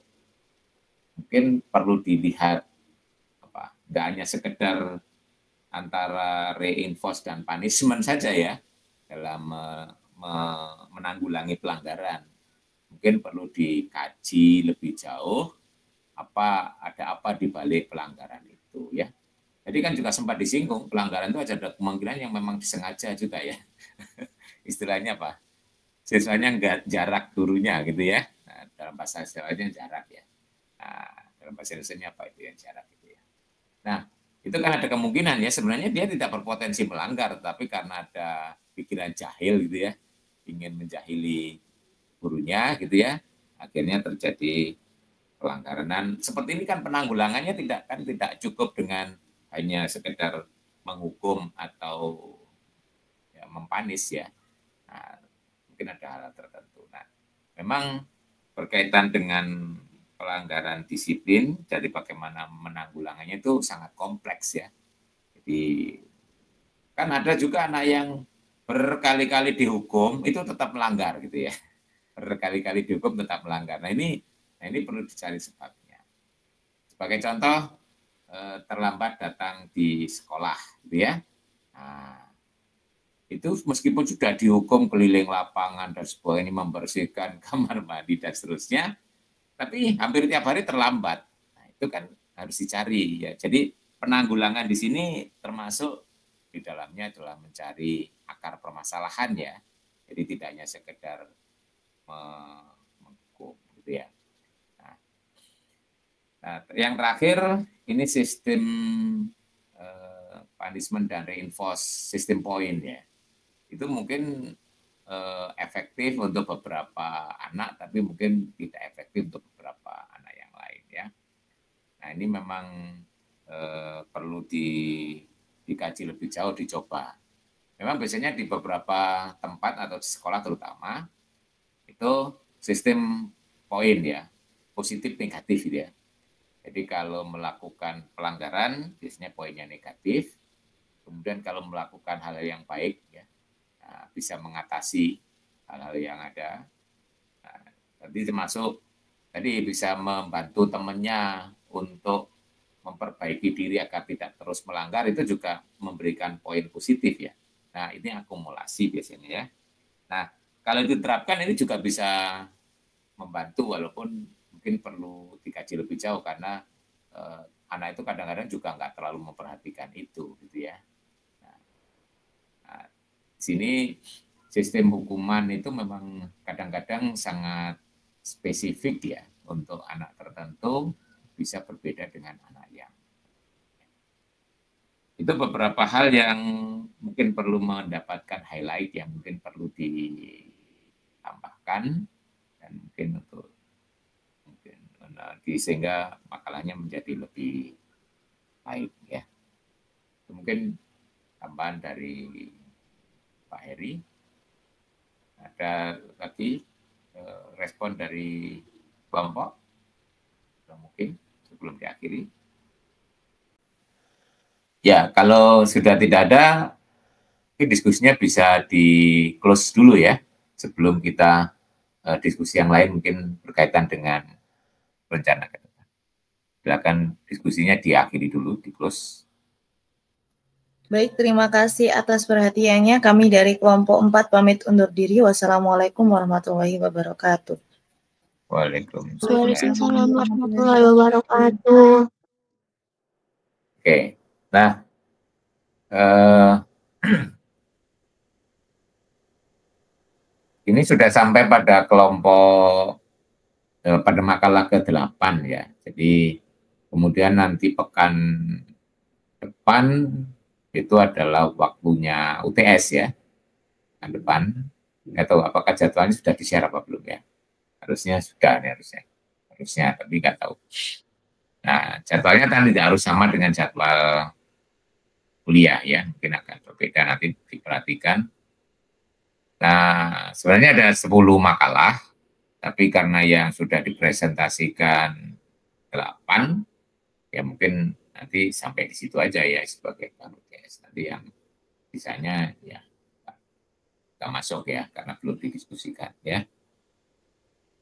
mungkin perlu dilihat nggak hanya sekedar antara reinforce dan punishment saja ya dalam menanggulangi pelanggaran. Mungkin perlu dikaji lebih jauh ada apa di balik pelanggaran itu ya. Jadi kan juga sempat disinggung pelanggaran itu ada kemungkinan yang memang disengaja juga ya. Istilahnya apa? Siswanya nggak jarak gurunya gitu ya. Nah, dalam bahasa istilahnya jarak ya. Nah, dalam bahasa Indonesia apa itu yang jarak gitu ya. Nah, itu kan ada kemungkinan ya sebenarnya dia tidak berpotensi melanggar, tapi karena ada pikiran jahil gitu ya, ingin menjahili gurunya gitu ya, akhirnya terjadi pelanggaran. Dan seperti ini kan penanggulangannya tidak cukup dengan hanya sekedar menghukum atau ya, mempanis ya. Nah, mungkin ada hal tertentu. Nah, memang berkaitan dengan pelanggaran disiplin, jadi bagaimana menanggulangannya itu sangat kompleks ya. Jadi kan ada juga anak yang berkali-kali dihukum itu tetap melanggar gitu ya. Berkali-kali dihukum tetap melanggar. Nah ini perlu dicari sebabnya. Sebagai contoh, terlambat datang di sekolah gitu ya. Nah, itu meskipun sudah dihukum keliling lapangan dan sebagainya, membersihkan kamar mandi dan seterusnya, tapi hampir tiap hari terlambat. Nah, itu kan harus dicari ya. Jadi penanggulangan di sini termasuk di dalamnya adalah mencari akar permasalahan ya. Jadi tidak hanya sekedar menghukum gitu ya. Nah, yang terakhir ini sistem punishment dan reinforce sistem point ya. Itu mungkin efektif untuk beberapa anak, tapi mungkin tidak efektif untuk beberapa anak yang lain ya. Nah ini memang perlu dikaji lebih jauh, dicoba. Memang biasanya di beberapa tempat atau di sekolah terutama itu sistem poin ya, positif negatif gitu ya. Jadi kalau melakukan pelanggaran biasanya poinnya negatif. Kemudian kalau melakukan hal yang baik ya, bisa mengatasi hal-hal yang ada. Nah, tadi termasuk tadi bisa membantu temannya untuk memperbaiki diri agar tidak terus melanggar, itu juga memberikan poin positif ya. Nah ini akumulasi biasanya ya. Nah kalau diterapkan ini juga bisa membantu, walaupun mungkin perlu dikaji lebih jauh karena anak itu kadang-kadang juga nggak terlalu memperhatikan itu gitu ya. Nah, di sini sistem hukuman itu memang kadang-kadang sangat spesifik ya, untuk anak tertentu bisa berbeda dengan anak yang. Itu beberapa hal yang mungkin perlu mendapatkan highlight, yang mungkin perlu ditambahkan dan mungkin untuk sehingga makalahnya menjadi lebih baik ya. Itu mungkin tambahan dari Pak Heri. Ada lagi respon dari kelompok? Mungkin sebelum diakhiri. Ya, kalau sudah tidak ada, diskusinya bisa di-close dulu ya, sebelum kita diskusi yang lain mungkin berkaitan dengan rencana ke depan. Silakan diskusinya diakhiri dulu, di-close. Baik, terima kasih atas perhatiannya. Kami dari kelompok 4 pamit undur diri. Wassalamualaikum warahmatullahi wabarakatuh. Waalaikumsalam warahmatullahi wabarakatuh. Oke, nah ini sudah sampai pada kelompok pada makalah ke-8 ya. Jadi kemudian nanti pekan depan itu adalah waktunya UTS ya. Pekan depan, nggak tahu apakah jadwalnya sudah di-share apa belum ya. Harusnya sudah nih, harusnya, tapi nggak tahu. Nah, jadwalnya kan tidak harus sama dengan jadwal kuliah ya, mungkin akan berbeda, nanti diperhatikan. Nah, sebenarnya ada 10 makalah, tapi karena yang sudah dipresentasikan 8, ya mungkin nanti sampai di situ aja ya sebagai UTS. Nanti yang sisanya ya nggak masuk ya, karena belum didiskusikan ya.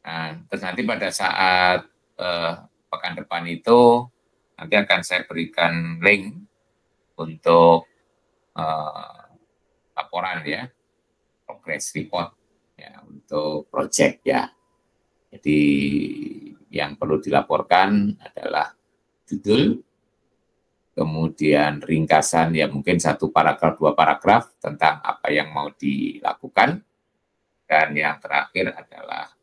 Nah, terus nanti pada saat pekan depan itu nanti akan saya berikan link untuk laporan ya, progress report ya, untuk project ya. Jadi yang perlu dilaporkan adalah judul, kemudian ringkasan ya mungkin 1 paragraf 2 paragraf tentang apa yang mau dilakukan, dan yang terakhir adalah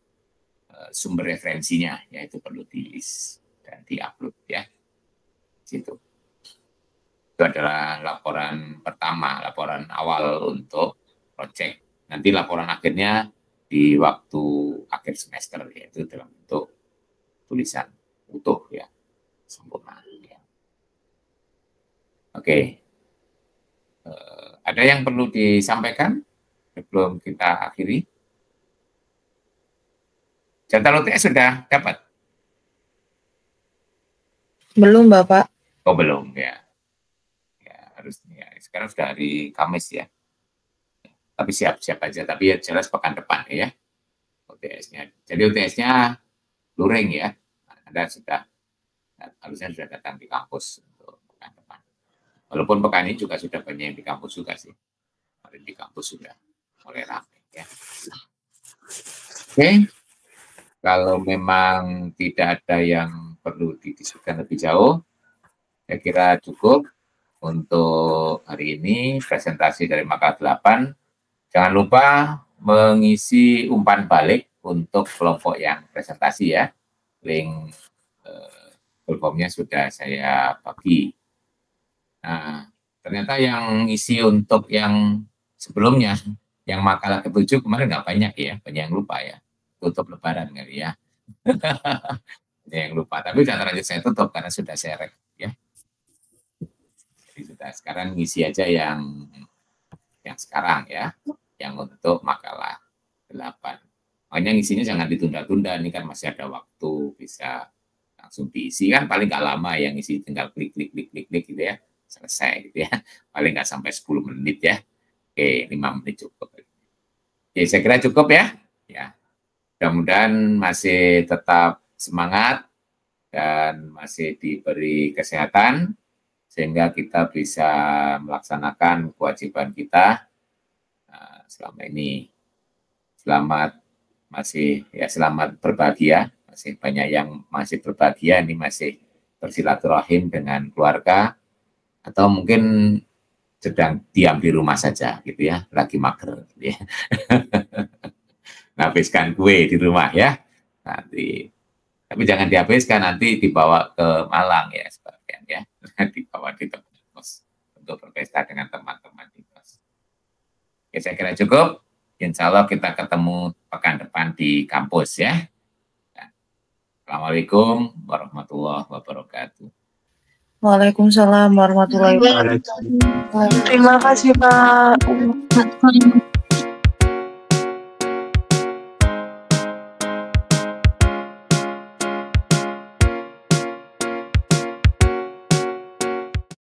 sumber referensinya, yaitu perlu di-list dan di-upload ya. Situ. Itu adalah laporan pertama, laporan awal untuk project. Nanti laporan akhirnya di waktu akhir semester, yaitu dalam bentuk tulisan utuh ya, sempurna. Ya. Oke. Ada yang perlu disampaikan sebelum kita akhiri? Jadwal UTS sudah dapat? Belum, Bapak. Oh, belum ya. Ya, harusnya. Sekarang sudah hari Kamis ya. Tapi siap-siap aja. Tapi ya jelas pekan depan ya. UTS-nya. Jadi UTS-nya luring ya. Anda harusnya sudah datang di kampus untuk pekan depan. Walaupun pekan ini juga sudah banyak yang di kampus juga sih. Kemarin di kampus sudah mulai ramai ya. Oke. Kalau memang tidak ada yang perlu didiskusikan lebih jauh, saya kira cukup untuk hari ini presentasi dari makalah 8. Jangan lupa mengisi umpan balik untuk kelompok yang presentasi ya. Link formnya sudah saya bagi. Nah, ternyata yang isi untuk yang sebelumnya, yang makalah ke-7 kemarin nggak banyak ya, banyak yang lupa ya. Tutup lebaran kali ya. Yang lupa, tapi jangan lanjut saya tutup karena sudah saya rek ya. Jadi sudah sekarang ngisi aja yang sekarang ya, yang untuk makalah 8. Makanya ngisinya jangan ditunda-tunda, ini kan masih ada waktu, bisa langsung diisi kan, paling nggak lama yang ngisi, tinggal klik gitu ya, selesai gitu ya. Paling nggak sampai 10 menit ya. Oke, 5 menit cukup. Oke, saya kira cukup ya. Ya. Mudah-mudahan masih tetap semangat dan masih diberi kesehatan sehingga kita bisa melaksanakan kewajiban kita selama ini. Selamat berbahagia, masih banyak yang masih berbahagia, ini masih bersilaturahim dengan keluarga atau mungkin sedang diam di rumah saja gitu ya, lagi mager gitu ya. Habiskan kue di rumah ya nanti, tapi jangan dihabiskan, nanti dibawa ke Malang ya sebagian ya, dibawa di tempat kos untuk berpesta dengan teman-teman di kos. Oke, saya kira cukup. Insya Allah kita ketemu pekan depan di kampus ya. Assalamualaikum warahmatullahi wabarakatuh. Waalaikumsalam warahmatullahi wabarakatuh. Terima kasih Pak.